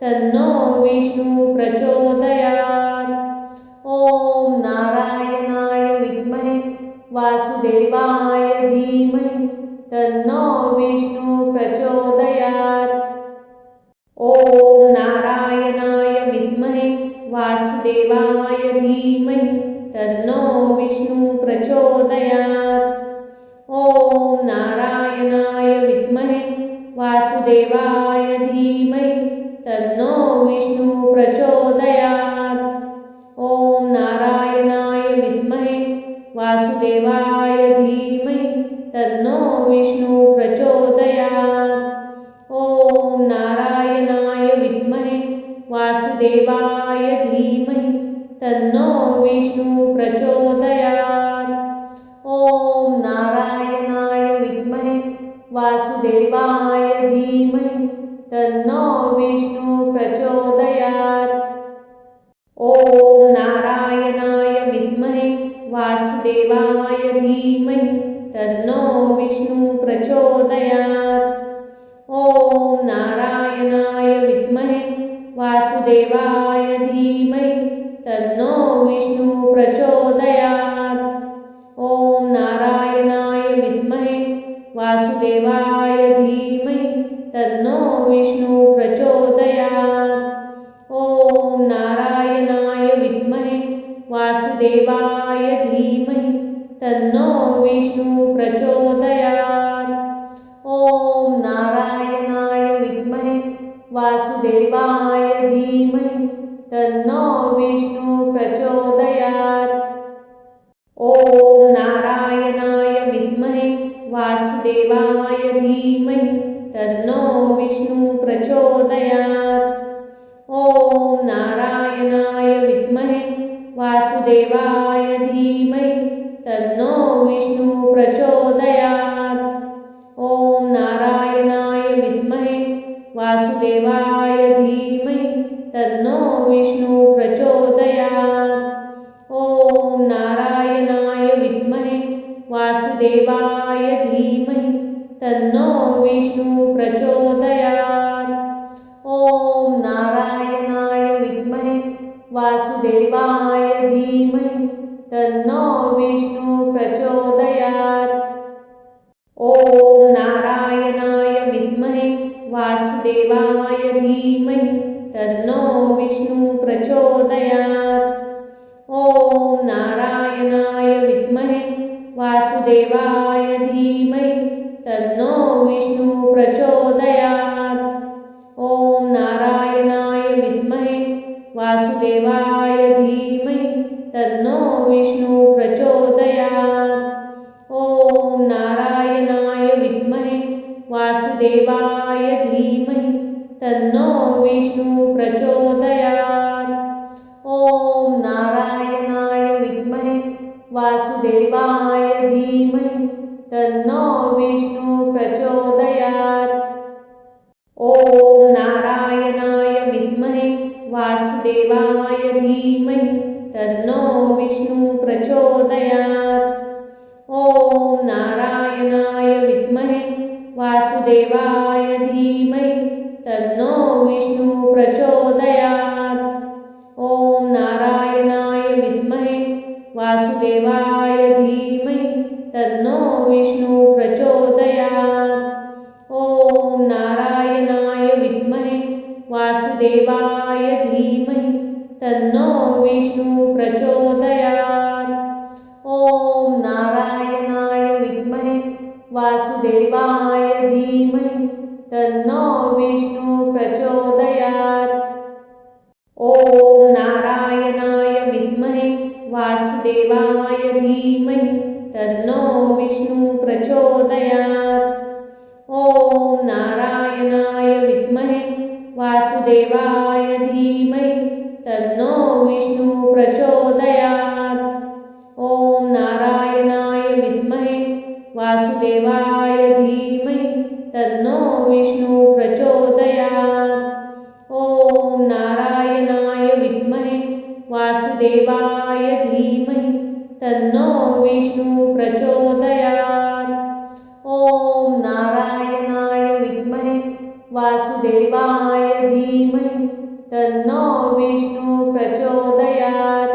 तन्नो विष्णु प्रचोदयात्। ॐ नारायणाय विद्महे वासुदेवाय धीमहि तन्नो विष्णु प्रचोदयात्। ॐ नारायणाय विद्महे वासुदेवाय धीमहि तन्नो विष्णु प्रचोदयात्। ॐ नारायणाय विद्महे वासुदेवाय धीमहि तन्नो विष्णु प्रचोदयात्। ओम नारायणाय विद्महे वासुदेवाय धीमहि तन्नो विष्णु प्रचोदयात्। ओम नारायणाय विद्महे वासुदेवाय धीमहि तन्नो विष्णु प्रचोदयात्। ओम नारायणाय विद्महे वासुदेवाय धीमहि तन्नो विष्णु प्रचोदयात्। ओम नारायणाय विद्महे वासुदेवाय धीमहि तन्नो विष्णु प्रचोदयात्। ओम नारायणाय विद्महे वासुदेवाय धीमहि तन्नो विष्णु प्रचोदयात्। ओम नारायणाय विद्महे वासुदेवाय धीमहि तन्नो विष्णु प्रचोदयात्। ओम नारायणाय विद्महे वासुदेवाय धीमहि तन्नो विष्णु प्रचोदयात्। ओम नारायणाय विद्महे वासुदेवाय धीमहि तन्नो विष्णु प्रचोदयात्। ओम नारायणाय विद्महे वासुदेवाय धीमहि तन्नो विष्णु प्रचोदयात्। ओम नारायणाय विद्महे वासुदेवाय धीमहि तन्नो विष्णु प्रचोदयात्। ओम नारायणाय विद्महे वासुदेवाय धीमहि तन्नो विष्णु प्रचोदयात्। ओम नारायणाय विद्महे वासुदेवाय धीमहि तन्नो विष्णु प्रचोदयात्। ओम नारायणाय विद्महे वासुदेवाय धीमहि तन्नो विष्णु प्रचोदयात्। ओम नारायणाय विद्महे वासुदेवाय धीमहि तन्नो विष्णु प्रचोदयात्। ओम नारायणाय विद्महे वासुदेवाय धीमहि तन्नो विष्णु प्रचोदयात्। ओम नारायणाय विद्महे वासुदेवाय धीमहि तन्नो विष्णु प्रचोदयात्। ओम नारायणाय विद्महे वासुदेवाय धीमहि तन्नो विष्णु प्रचोदयात्। ओम नारायणाय विद्महे वासुदेवाय धीमहि तन्नो विष्णु प्रचोदयात्। ओम नारायणाय विद्महे वासुदेवाय धीमहि तन्नो विष्णु प्रचोदयात्। ओम नारायणाय विद्महे वासुदेवाय धीमहि तन्नो विष्णु प्रचोदयात्। ओम नारायणाय विद्महे वासुदेवाय धीमहि तन्नो विष्णु प्रचोदयात्। ओम नारायणाय विद्महे वासुदेवाय धीमहि तन्नो विष्णु प्रचोदयात्। ओम नारायणाय विद्महे वासुदेवाय धीमहि तन्नो विष्णु प्रचोदयात्। ओम नारायणाय विद्महे वासुदेवाय धीमहि तन्नो विष्णु प्रचोदयात्। ओम नारायणाय विद्महे वासुदेवाय धीमहि तन्नो विष्णु प्रचोदयात्। ओम नारायणाय विद्महे वासुदेवाय धीमहि तन्नो विष्णु प्रचोदयात्। ओम नारायणाय विद्महे वासुदेवाय धीमहि तन्नो विष्णु प्रचोदयात्। ओम नारायणाय विद्महे वासुदेवाय धीमहि तन्नो विष्णु प्रचोदयात्।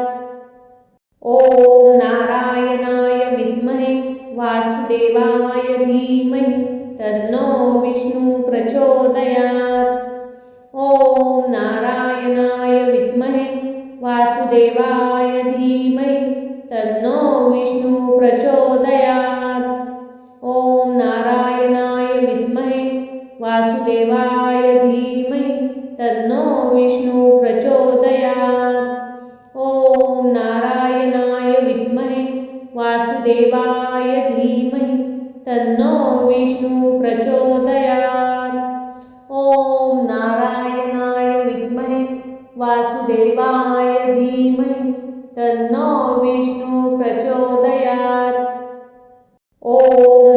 ओम नारायणाय विद्महे वासुदेवाय धीमहि तन्नो विष्णु प्रचोदयात्। ओम नारायणाय विद्महे वासुदेवाय धीमहि तन्नो विष्णु प्रचोदयात्। ओम नारायणाय विद्महे वासुदेवाय धीमहि तन्नो विष्णु प्रचोदयात्। ॐ नारायणाय विद्महे वासुदेवाय धीमहि तन्नो विष्णु प्रचोदयात्। ॐ नारायणाय विद्महे वासुदेवाय धीमहि तन्नो विष्णु प्रचोदयात्। ॐ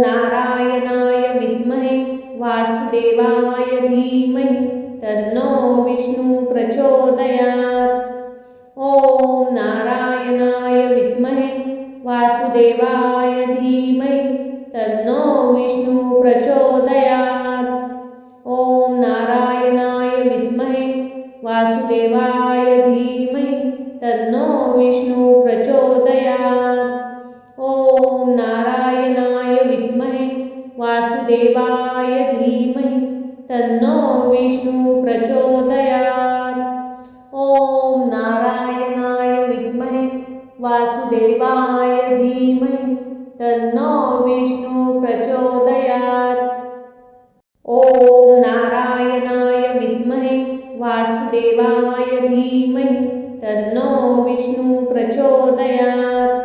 नारायणाय विद्महे वासुदेवाय धीमहि तन्नो विष्णु प्रचोदयात्। ॐ नारायणाय विद्महे वासुदेवाय धीमहि तन्नो विष्णु प्रचोदयात्। ॐ नारायणाय विद्महे वासुदेवाय धीमहि तन्नो विष्णु प्रचोदयात्। ॐ नारायणाय विद्महे वासुदेवाय धीमहि तन्नो विष्णु प्रचोदयात्। ॐ नारायणाय विद्महे वासुदेवाय धीमहि तन्नो विष्णु प्रचोदयात्। ॐ नारायणाय विद्महे वासुदेवाय धीमहि तन्नो विष्णु प्रचोदयात्।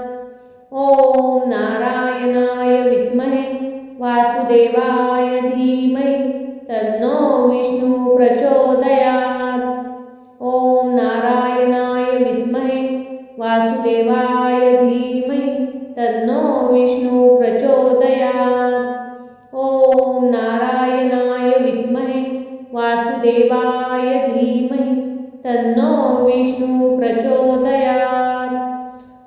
ॐ नारायणाय विद्महे वासुदेवाय धीमहि तन्नो विष्णु प्रचोदयात्। ॐ नारायणाय विद्महे वासुदेवाय धीमहि तन्नो विष्णु प्रचोदयात्। ॐ नारायणाय विद्महे वासुदेवाय धीमहि तन्नो विष्णु प्रचोदयात्।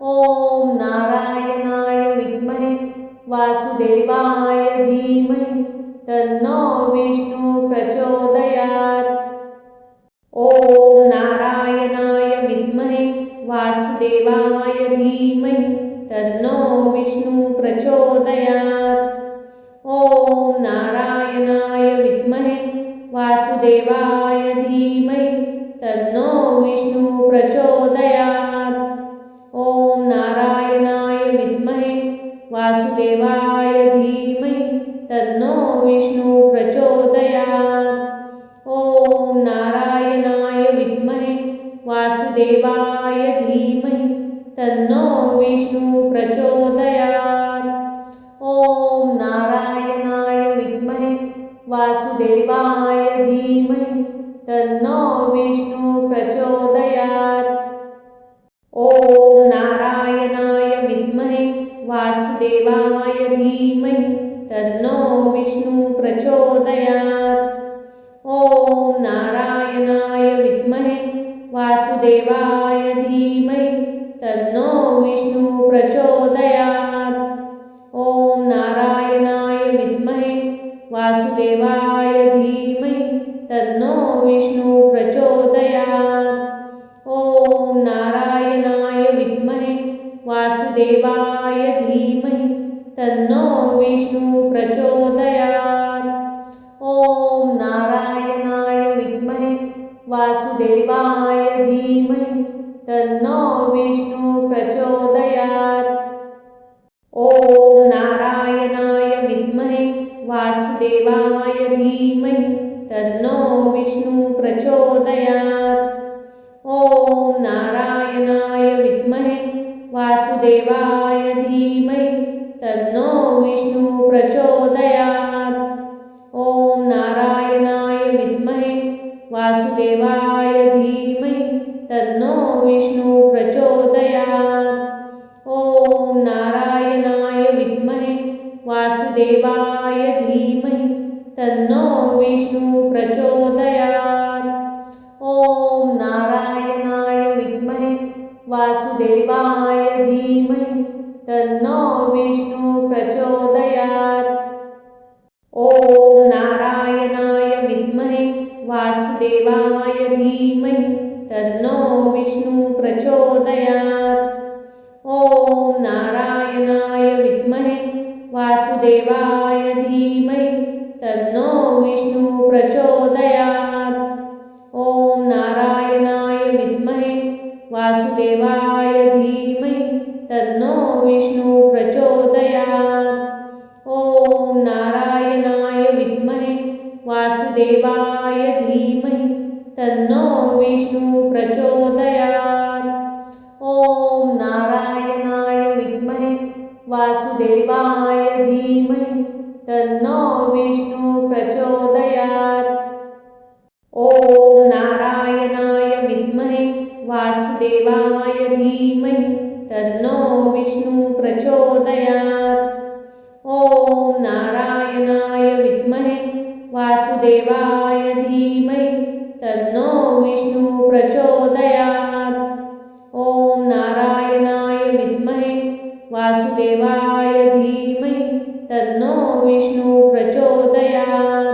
ॐ नारायणाय विद्महे वासुदेवाय धीमहि तन्नो विष्णु प्रचोदयात्। ॐ नारायणाय विद्महे वासुदेवाय धीमहि तन्नो विष्णु प्रचोदयात्। ॐ नारायणाय विद्महे वासुदेवाय धीमहि तन्नो विष्णु प्रचोदयात्। ॐ नारायणाय विद्महे वासुदेवाय धीमहि तन्नो विष्णु प्रचोदयात्। ॐ नारायणाय विद्महे वासुदेवाय धीमहि तन्नो विष्णु प्रचोदयात्। ॐ नारायणाय विद्महे वासुदेवाय धीमहि तन्नो विष्णु प्रचोदयात्। ॐ नारायणाय विद्महे वासुदेवाय धीमहि तन्नो विष्णु प्रचोदयात्। ॐ नारायणाय विद्महे वासुदेवाय धीमहि तन्नो विष्णु प्रचोदयात्। ॐ नारायणाय विद्महे वासुदेवाय धीमहि तन्नो विष्णु प्रचोदयात्। ॐ नारायणाय विद्महे वासुदेवाय धीमहि तन्नो विष्णु प्रचोदयात्। ॐ नारायणाय विद्महे वासुदेवाय धीमहि तन्नो विष्णु प्रचोदयात्। ॐ नारायणाय विद्महे वासुदेवाय धीमहि तन्नो विष्णु प्रचोदयात्। ॐ नारायणाय विद्महे वासुदेवाय धीमहि तन्नो विष्णु प्रचोदयात्। ॐ नारायणाय विद्महे वासुदेवाय धीमहि तन्नो विष्णु प्रचोदयात्। ॐ नारायणाय विद्महे वासुदेवाय धीमहि तन्नो विष्णु प्रचोदयात्। ॐ नारायणाय विद्महे वासुदेवाय धीमहि तन्नो विष्णु प्रचोदयात्। ॐ नारायणाय विद्महे वासुदेवाय धीमहि तन्नो विष्णु प्रचोदयात्। ॐ नारायणाय विद्महे वासुदेवाय धीमहि तन्नो विष्णु प्रचोदयात्। ॐ नारायणाय विद्महे वासुदेवाय धीमहि तन्नो विष्णु प्रचोदयात्। ॐ नारायणाय विद्महे वासुदेवाय वासुदेवाय धीमहि तन्नो विष्णु प्रचोदयात्। ओम नारायणाय विद्महे वासुदेवाय धीमहि तन्नो विष्णु प्रचोदयात्। ओम नारायणाय विद्महे वासुदेवाय धीमहि तन्नो विष्णु प्रचोदयात्। ओम नारायणाय विद्महे वासुदेवाय धीमहि तन्नो विष्णु प्रचोदयात्। ओम नारायणाय विद्महे वासुदेवाय धीमहि तन्नो विष्णु प्रचोदयात्।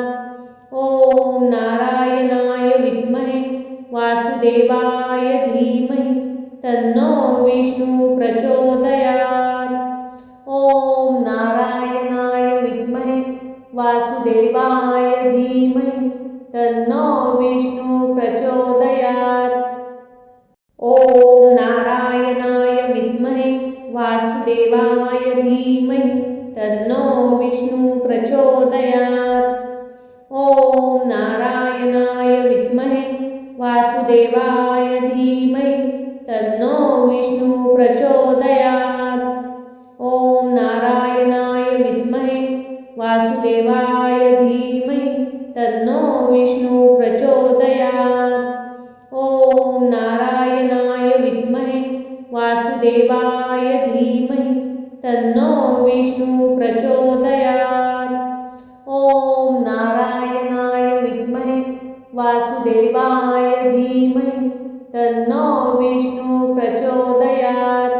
ओम नारायणाय विद्महे वासुदेवाय धीमहि तन्नो विष्णु प्रचोदयात्। ओम नारायणाय विद्महे वासुदेवाय धीमहि तन्नो विष्णु प्रचोदयात्। ओम नारायणाय विद्महे वासुदेवाय धीमहि तन्नो विष्णु प्रचोदयात्। ओम नारायणाय विद्महे वासुदेवाय धीमहि तन्नो विष्णु प्रचोदयात्। ओम नारायणाय विद्महे वासुदेवाय धीमहि तन्नो विष्णु प्रचोदयात्। ओम नारायणाय विद्महे वासुदेवाय धीमहि तन्नो विष्णु प्रचोदयात्। ओम नारायणाय विद्महे वासुदेवाय धीमहि तन्नो विष्णु प्रचोदयात्।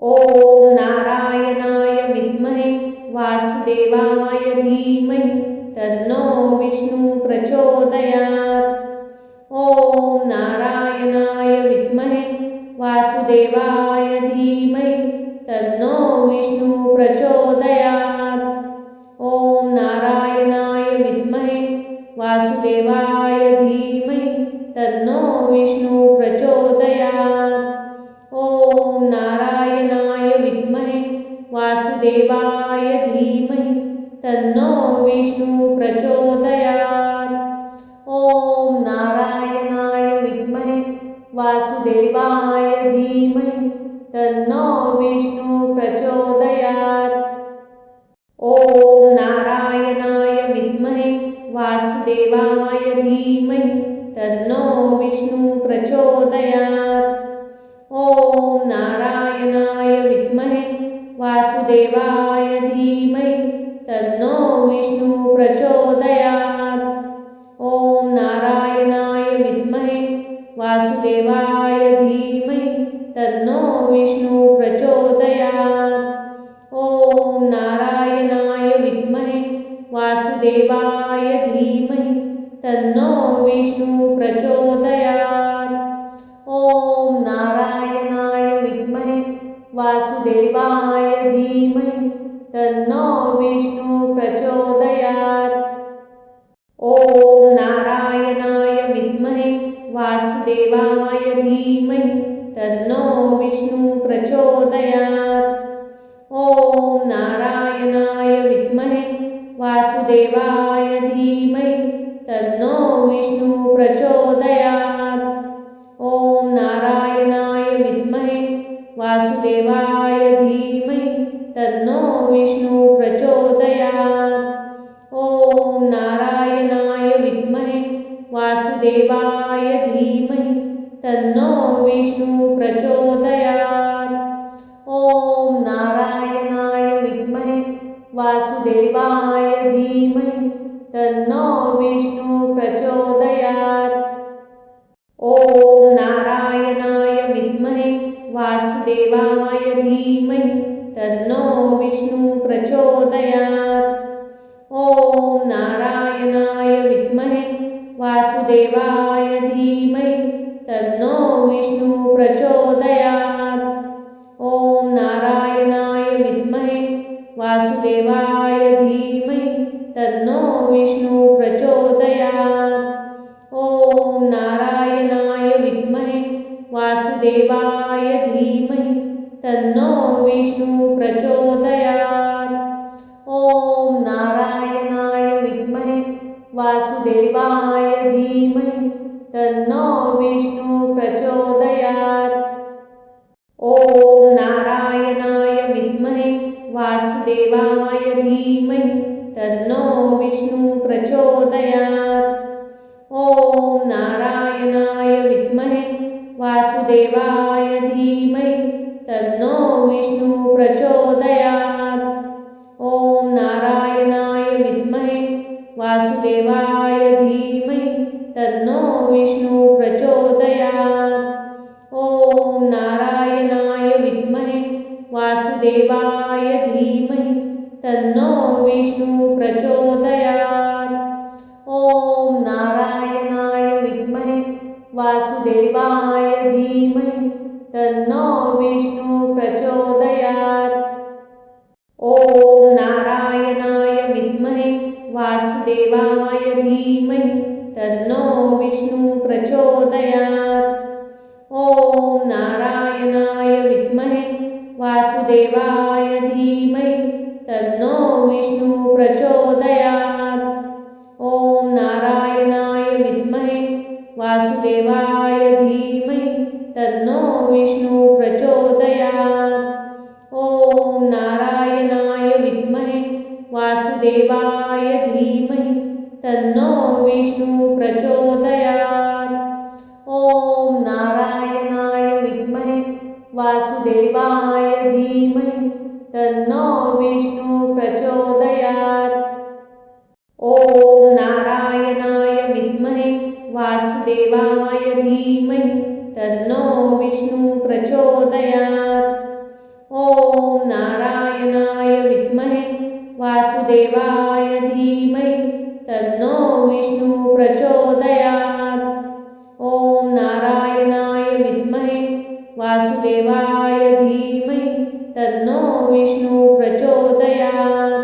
ओम नारायणाय विद्महे वासुदेवाय धीमहि तन्नो विष्णु प्रचोदयात्। ओम नारायणाय विद्महे वासुदेवाय धीमहि तन्नो विष्णु प्रचोदयात्। ओम नारायणाय विद्महे वासुदेवाय धीमहि तन्नो विष्णु प्रचोदयात्। ओम नारायणाय विद्महे वासुदेवाय धीमहि तन्नो विष्णु प्रचोदयात्। ओम नारायणाय विद्महे वासुदेवाय धीमहि तन्नो विष्णु प्रचोदयात्। ओम नारायणाय विद्महे वासुदेवाय धीमहि तन्नो विष्णु प्रचोदयात्। ओम नारायणाय विद्महे वासुदेवाय धीमहि तन्नो विष्णु प्रचोदयात्। ओम नारायणाय विद्महे वासुदेवाय धीमहि तन्नो विष्णु प्रचोदयात्। ओम नारायणाय विद्महे वासुदेवाय धीमहि तन्नो विष्णु प्रचोदयात्। ओम नारायणाय विद्महे वासुदेवाय धीमहि तन्नो विष्णु प्रचोदयात्। ओम नारायणाय विद्महे वासुदेवाय धीमहि तन्नो विष्णु प्रचोदयात्। ओम नारायणाय विद्महे वासुदेवाय धीमहि तन्नो विष्णु प्रचोदयात्। ओम नारायणाय विद्महे वासुदेवाय धीमहि तन्नो विष्णु प्रचोदयात्। ओम नारायणाय विद्महे वासुदेवाय धीमहि तन्नो विष्णु प्रचोदयात्। ओम नारायणाय विद्महे वासुदेवाय धीमहि तन्नो विष्णु प्रचोदयात्। ओम नारायणाय विद्महे वासुदेवाय धीमहि तन्नो विष्णु प्रचोदयात्। ओम नारायणाय विद्महे वासुदेवाय धीमहि तन्नो विष्णु प्रचोदयात्। ओम नारायणाय विद्महे वासुदेवाय धीमहि तन्नो विष्णु प्रचोदयात्। ओम नारायणाय विद्महे वासुदेवाय धीमहि तन्नो विष्णु प्रचोदयात्। ओम नारायणाय विद्महे वासुदेवाय धीमहि तन्नो विष्णु प्रचोदयात्। ओम नारायणाय विद्महे वासुदेवाय धीमहि तन्नो विष्णु प्रचोदयात्। ओम नारायणाय विद्महे वासुदेवाय धीमहि तन्नो विष्णु प्रचोदयात्। ओम नारायणाय विद्महे वासुदेवाय धीमहि तन्नो विष्णु प्रचोदयात्। ओम नारायणाय विद्महे वासुदेवाय धीमहि तन्नो विष्णु प्रचोदयात्। ओम नारायणाय विद्महे वासुदेवाय धीमहि तन्नो विष्णु प्रचोदयात्। ओम नारायणाय विद्महे वासुदेवाय धीमहि तन्नो विष्णु प्रचोदयात्। ओम नारायणाय विद्महे वासुदेवाय धीमहि तन्नो विष्णु प्रचोदयात्। ओम नारायणाय विद्महे वासुदेवाय धीमहि तन्नो विष्णु प्रचोदयात्। ओम नारायणाय विद्महे वासुदेवाय धीमहि तन्नो विष्णु प्रचोदयात्। ओम नारायणाय विद्महे वासुदेवाय धीमहि तन्नो विष्णु प्रचोदयात्। ओम नारायणाय विद्महे वासुदेवाय धीमहि तन्नो विष्णु प्रचोदयात्। ओम नारायणाय विद्महे वासुदेवाय धीमहि तन्नो विष्णु प्रचोदयात्। ओम नारायणाय विद्महे वासुदेवाय धीमहि तन्नो विष्णु प्रचोदयात्।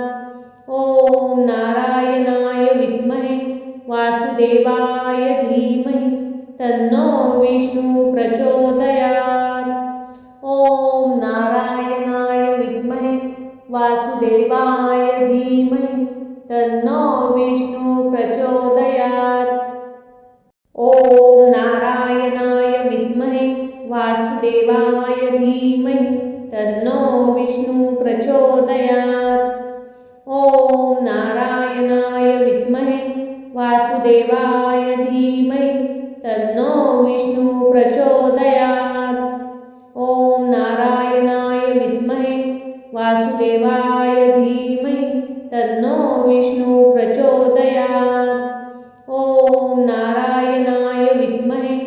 ओम नारायणाय विद्महे वासुदेवाय धीमहि तन्नो विष्णु प्रचोदयात्। ओम नारायणाय विद्महे वासुदेवाय धीमहि तन्नो विष्णु प्रचोदयात्। ओम नारायणाय विद्महे वासुदेवाय धीमहि तन्नो विष्णु प्रचोदयात्। ओम नारायणाय विद्महे वासुदेवाय धीमहि तन्नो विष्णु प्रचोदयात्। ओम नारायणाय विद्महे वासुदेवाय धीमहि तन्नो विष्णु प्रचोदयात्। ओम नारायणाय विद्महे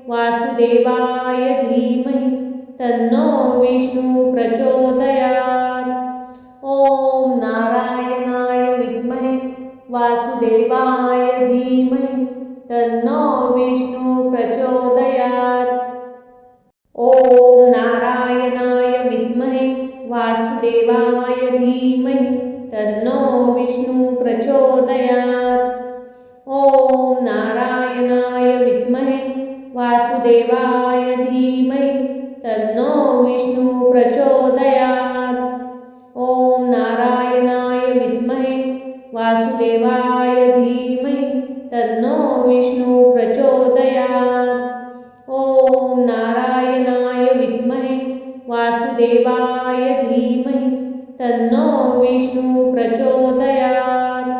वासुदेवाय धीमहि तन्नो विष्णु प्रचोदयात्। ओम नारायणाय विद्महे वासुदेवाय धीमहि तन्नो विष्णु प्रचोदयात्। ओम नारायणाय विद्महे वासुदेवाय धीमहि तन्नो विष्णु प्रचोदयात्। ओम नारायणाय विद्महे वासुदेवाय धीमहि तन्नो विष्णु प्रचोदयात्। ओम नारायणाय विद्महे वासुदेवाय धीमहि तन्नो विष्णु प्रचोदयात्। ओम नारायणाय विद्महे वासुदेवाय धीमहि तन्नो विष्णु प्रचोदयात्।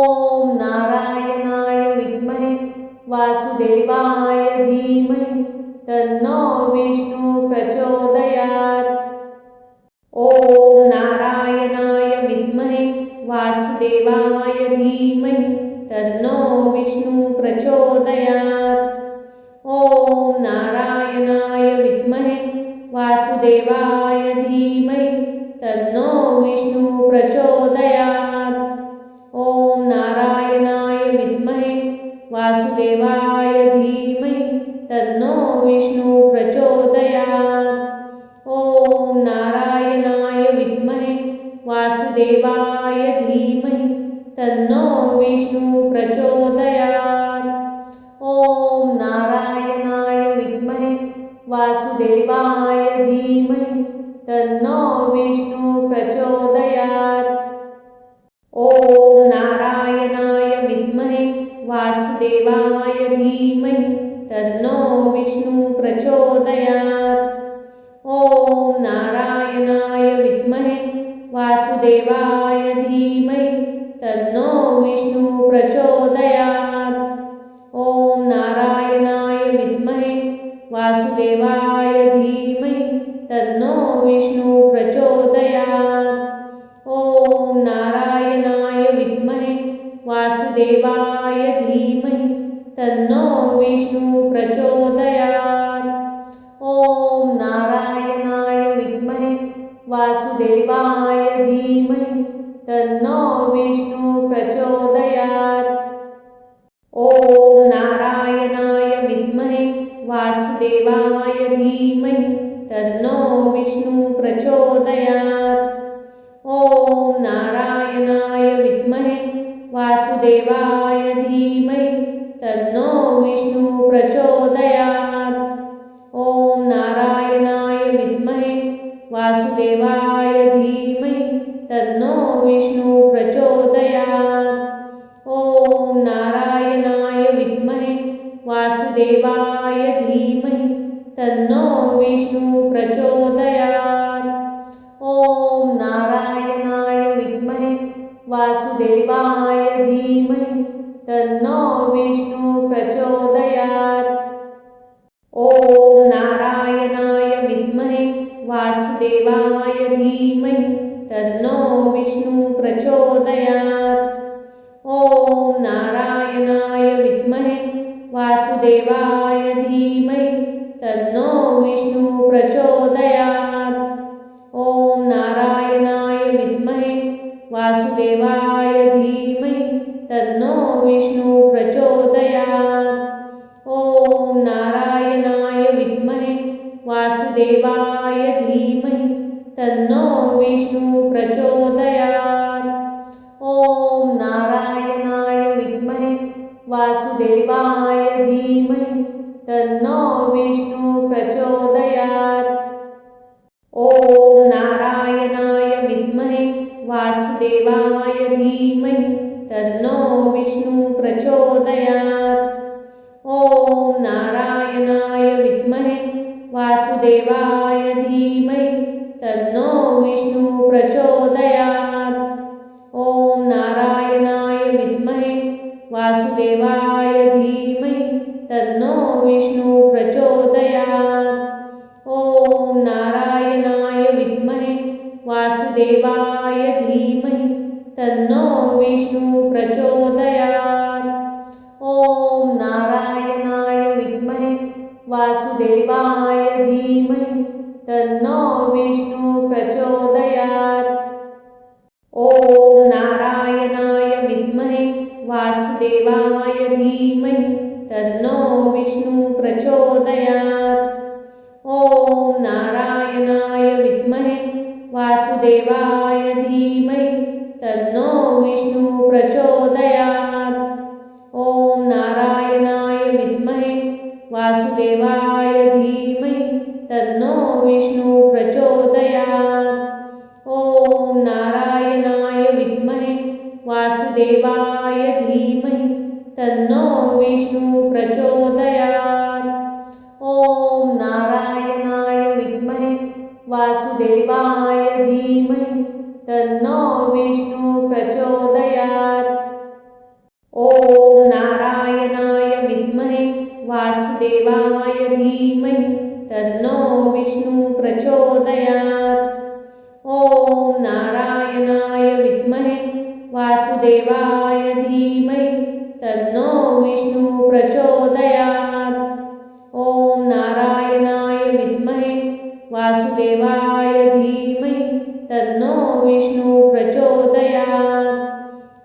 ओम नारायणाय विद्महे वासुदेवाय धीमहि तन्नो विष्णु प्रचोदयात्। ओम नारायणाय विद्महे वासुदेवाय धीमहि तन्नो विष्णु प्रचोदयात्। ओम नारायणाय विद्महे वासुदेवाय धीमहि तन्नो विष्णु प्रचोदयात्। ओम नारायणाय विद्महे वासुदेवाय धीमहि तन्नो विष्णु प्रचोदयात्। ओम नारायणाय विद्महे वासुदेवाय धीमहि तन्नो विष्णु प्रचोदयात्। ओम नारायणाय विद्महे वासुदेवाय धीमहि तन्नो विष्णु प्रचोदयात्। ओम नारायणाय विद्महे वासुदेवाय धीमहि तन्नो विष्णु प्रचोदयात्। ॐ नारायणाय विद्महे वासुदेवाय धीमहि तन्नो विष्णु प्रचोदयात्। ॐ नारायणाय विद्महे वासुदेवाय धीमहि तन्नो विष्णु प्रचोदयात्। ॐ नारायणाय विद्महे वासुदेवाय धीमहि तन्नो विष्णु प्रचोदयात्। ॐ नारायणाय विद्महे वासुदेवाय धीमहि तन्नो विष्णु प्रचोदयात्। ॐ नारायणाय विद्महे वासुदेवाय धीमहि तन्नो विष्णु प्रचोदयात्। ॐ नारायणाय विद्महे वासुदेवाय धीमहि तन्नो विष्णु प्रचोदयात्। ॐ नारायणाय विद्महे वासुदेवाय धीमहि तन्नो विष्णु प्रचोदयात्। ॐ नारायणाय विद्महे वासुदेवाय धीमहि तन्नो विष्णु प्रचोदयात्। ॐ नारायणाय विद्महे वासुदेवाय धीमहि तन्नो विष्णु प्रचोदयात्। ॐ नारायणाय विद्महे वासुदेवाय धीमहि तन्नो विष्णु प्रचोदयात्। ॐ नारायणाय विद्महे वासुदेवाय धीमहि तन्नो विष्णु प्रचोदयात्। ॐ नारायणाय विद्महे वासुदेवाय धीमहि तन्नो विष्णु प्रचोदयात्। ॐ नारायणाय विद्महे वासुदेवाय धीमहि तन्नो विष्णु प्रचोदयात्। ॐ नारायणाय विद्महे वासुदेवाय धीमहि तन्नो विष्णु प्रचोदयात्। ॐ नारायणाय विद्महे वासुदेवाय धीमहि तन्नो विष्णु प्रचोदयात्। ॐ नारायणाय विद्महे वासुदेवाय धीमहि तन्नो विष्णु प्रचोदयात्। ॐ नारायणाय विद्महे वासुदेवाय धीमहि तन्नो विष्णु प्रचोदयात्। ॐ नारायणाय विद्महे वासुदेवाय धीमहि तन्नो विष्णु प्रचोदयात्। ॐ नारायणाय विद्महे वासुदेवाय धीमहि तन्नो विष्णु प्रचोदयात्। ॐ नारायणाय विद्महे वासुदेवाय धीमहि तन्नो विष्णु प्रचोदयात्। ॐ नारायणाय विद्महे वासुदेवाय धीमहि तन्नो विष्णु प्रचोदयात्। ॐ नारायणाय विद्महे वासुदेवाय धीमहि तन्नो विष्णु प्रचोदयात्। ॐ नारायणाय विद्महे वासुदेवाय धीमहि तन्नो विष्णु प्रचोदयात्। ॐ नारायणाय विद्महे वासुदेवाय धीमहि तन्नो विष्णु प्रचोदयात्। ॐ नारायणाय विद्महे वासुदेवाय धीमहि तन्नो विष्णु प्रचोदयात्। ॐ नारायणाय विद्महे वासुदेवाय धीमहि तन्नो विष्णु प्रचोदयात्। ॐ नारायणाय विद्महे वासुदेवाय धीमहि तन्नो विष्णु प्रचोदयात्।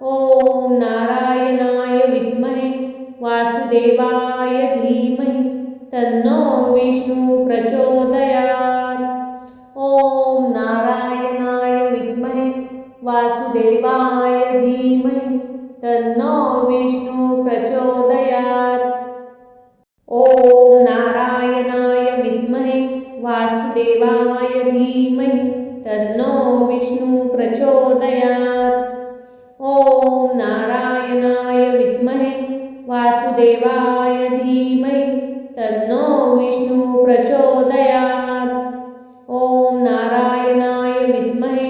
ॐ नारायणाय विद्महे वासुदेवाय धीमहि तन्नो विष्णु प्रचोदयात्। ॐ नारायणाय विद्महे वासुदेवाय धीमहि तन्नो विष्णु प्रचोदयात्। ॐ नारायणाय विद्महे वासुदेवाय धीमहि तन्नो विष्णु प्रचोदयात्। ॐ नारायणाय विद्महे वासुदेवाय धीमहि तन्नो विष्णु प्रचोदयात्। ओम नारायणाय विद्महे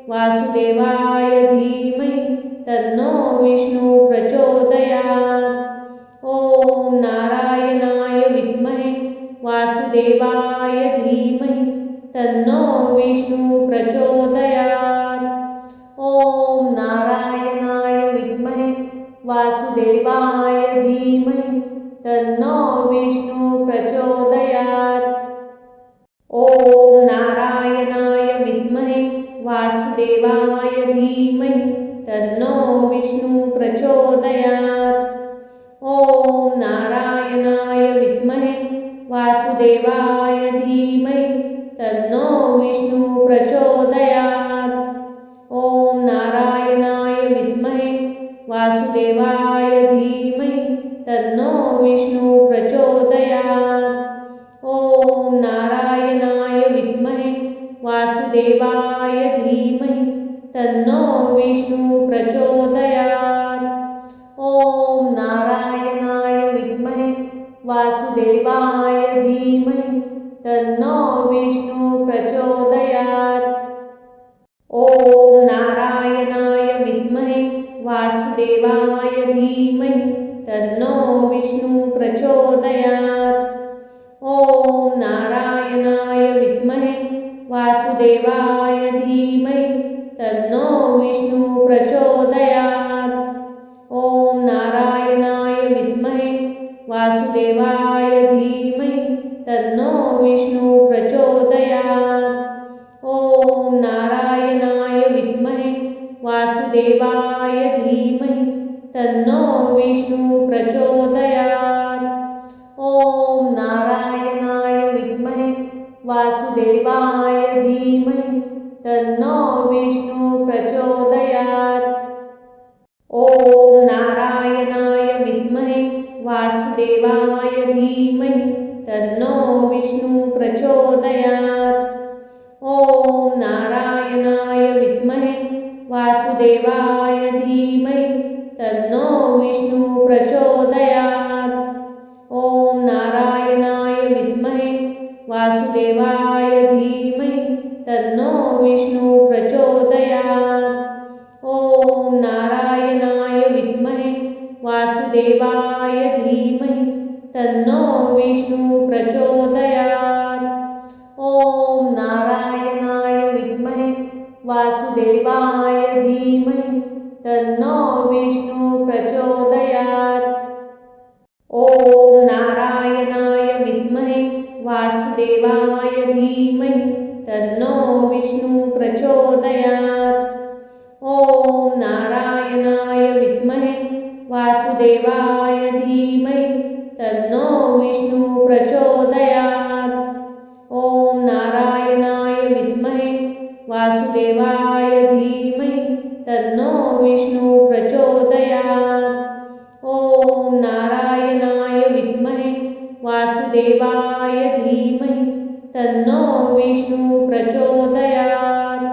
वासुदेवाय धीमहि तन्नो विष्णु प्रचोदयात्। ओम नारायणाय विद्महे वासुदेवाय धीमहि तन्नो विष्णु प्रचोदयात्। ओम नारायणाय विद्महे वासुदेवाय धीमहि तन्नो विष्णु प्रचोदयात्। ओम नारायणाय विद्महे वासुदेवाय धीमहि तन्नो विष्णु प्रचोदयात्। ओम नारायणाय विद्महे वासुदेवाय धीमहि तन्नो विष्णु प्रचोदयात्। ओम नारायणाय विद्महे वासुदेवाय धीमहि तन्नो विष्णु प्रचोदयात्। ओम नारायणाय विद्महे वासुदेवाय धीमहि तन्नो विष्णु प्रचोदयात्। ओम नारायणाय विद्महे वासुदेवाय धीमहि तन्नो विष्णु प्रचोदयात्। ओम नारायणाय विद्महे वासुदेवाय धीमहि तन्नो विष्णु प्रचोदयात्। ओम नारायणाय विद्महे वासुदेवाय धीमहि तन्नो विष्णु प्रचोदयात्। ओम नारायणाय विद्महे वासुदेवाय धीमहि तन्नो विष्णु प्रचोदयात्। ओम नारायणाय विद्महे वासुदेवाय धीमहि तन्नो विष्णु प्रचोदयात्। ओम नारायणाय विद्महे वासुदेवाय धीमहि तन्नो विष्णु प्रचोदयात्। ओम नारायणाय विद्महे वासुदेवाय धीमहि तन्नो विष्णु प्रचोदयात्। ओम नारायणाय विद्महे वासुदेवाय धीमहि तन्नो विष्णु प्रचोदयात्। ओम नारायणाय विद्महे वासुदेवाय धीमहि तन्नो विष्णु प्रचोदयात्। ओम नारायणाय विद्महे वासुदेवाय धीमहि तन्नो विष्णु प्रचोदयात्। ओम नारायणाय विद्महे वासुदेवाय धीमहि तन्नो विष्णु प्रचोदयात्। ओम नारायणाय विद्महे वासुदेवाय धीमहि तन्नो विष्णु प्रचोदयात्। ओम नारायणाय विद्महे वासुदेवाय धीमहि तन्नो विष्णु प्रचोदयात्। ओम नारायणाय विद्महे वासुदेवाय धीमहि तन्नो विष्णु प्रचोदयात्। ओम नारायणाय विद्महे वासुदेवाय धीमहि तन्नो विष्णु प्रचोदयात्।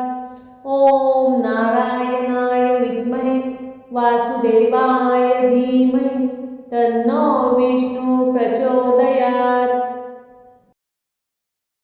ओम नारायणाय विद्महे वासुदेवाय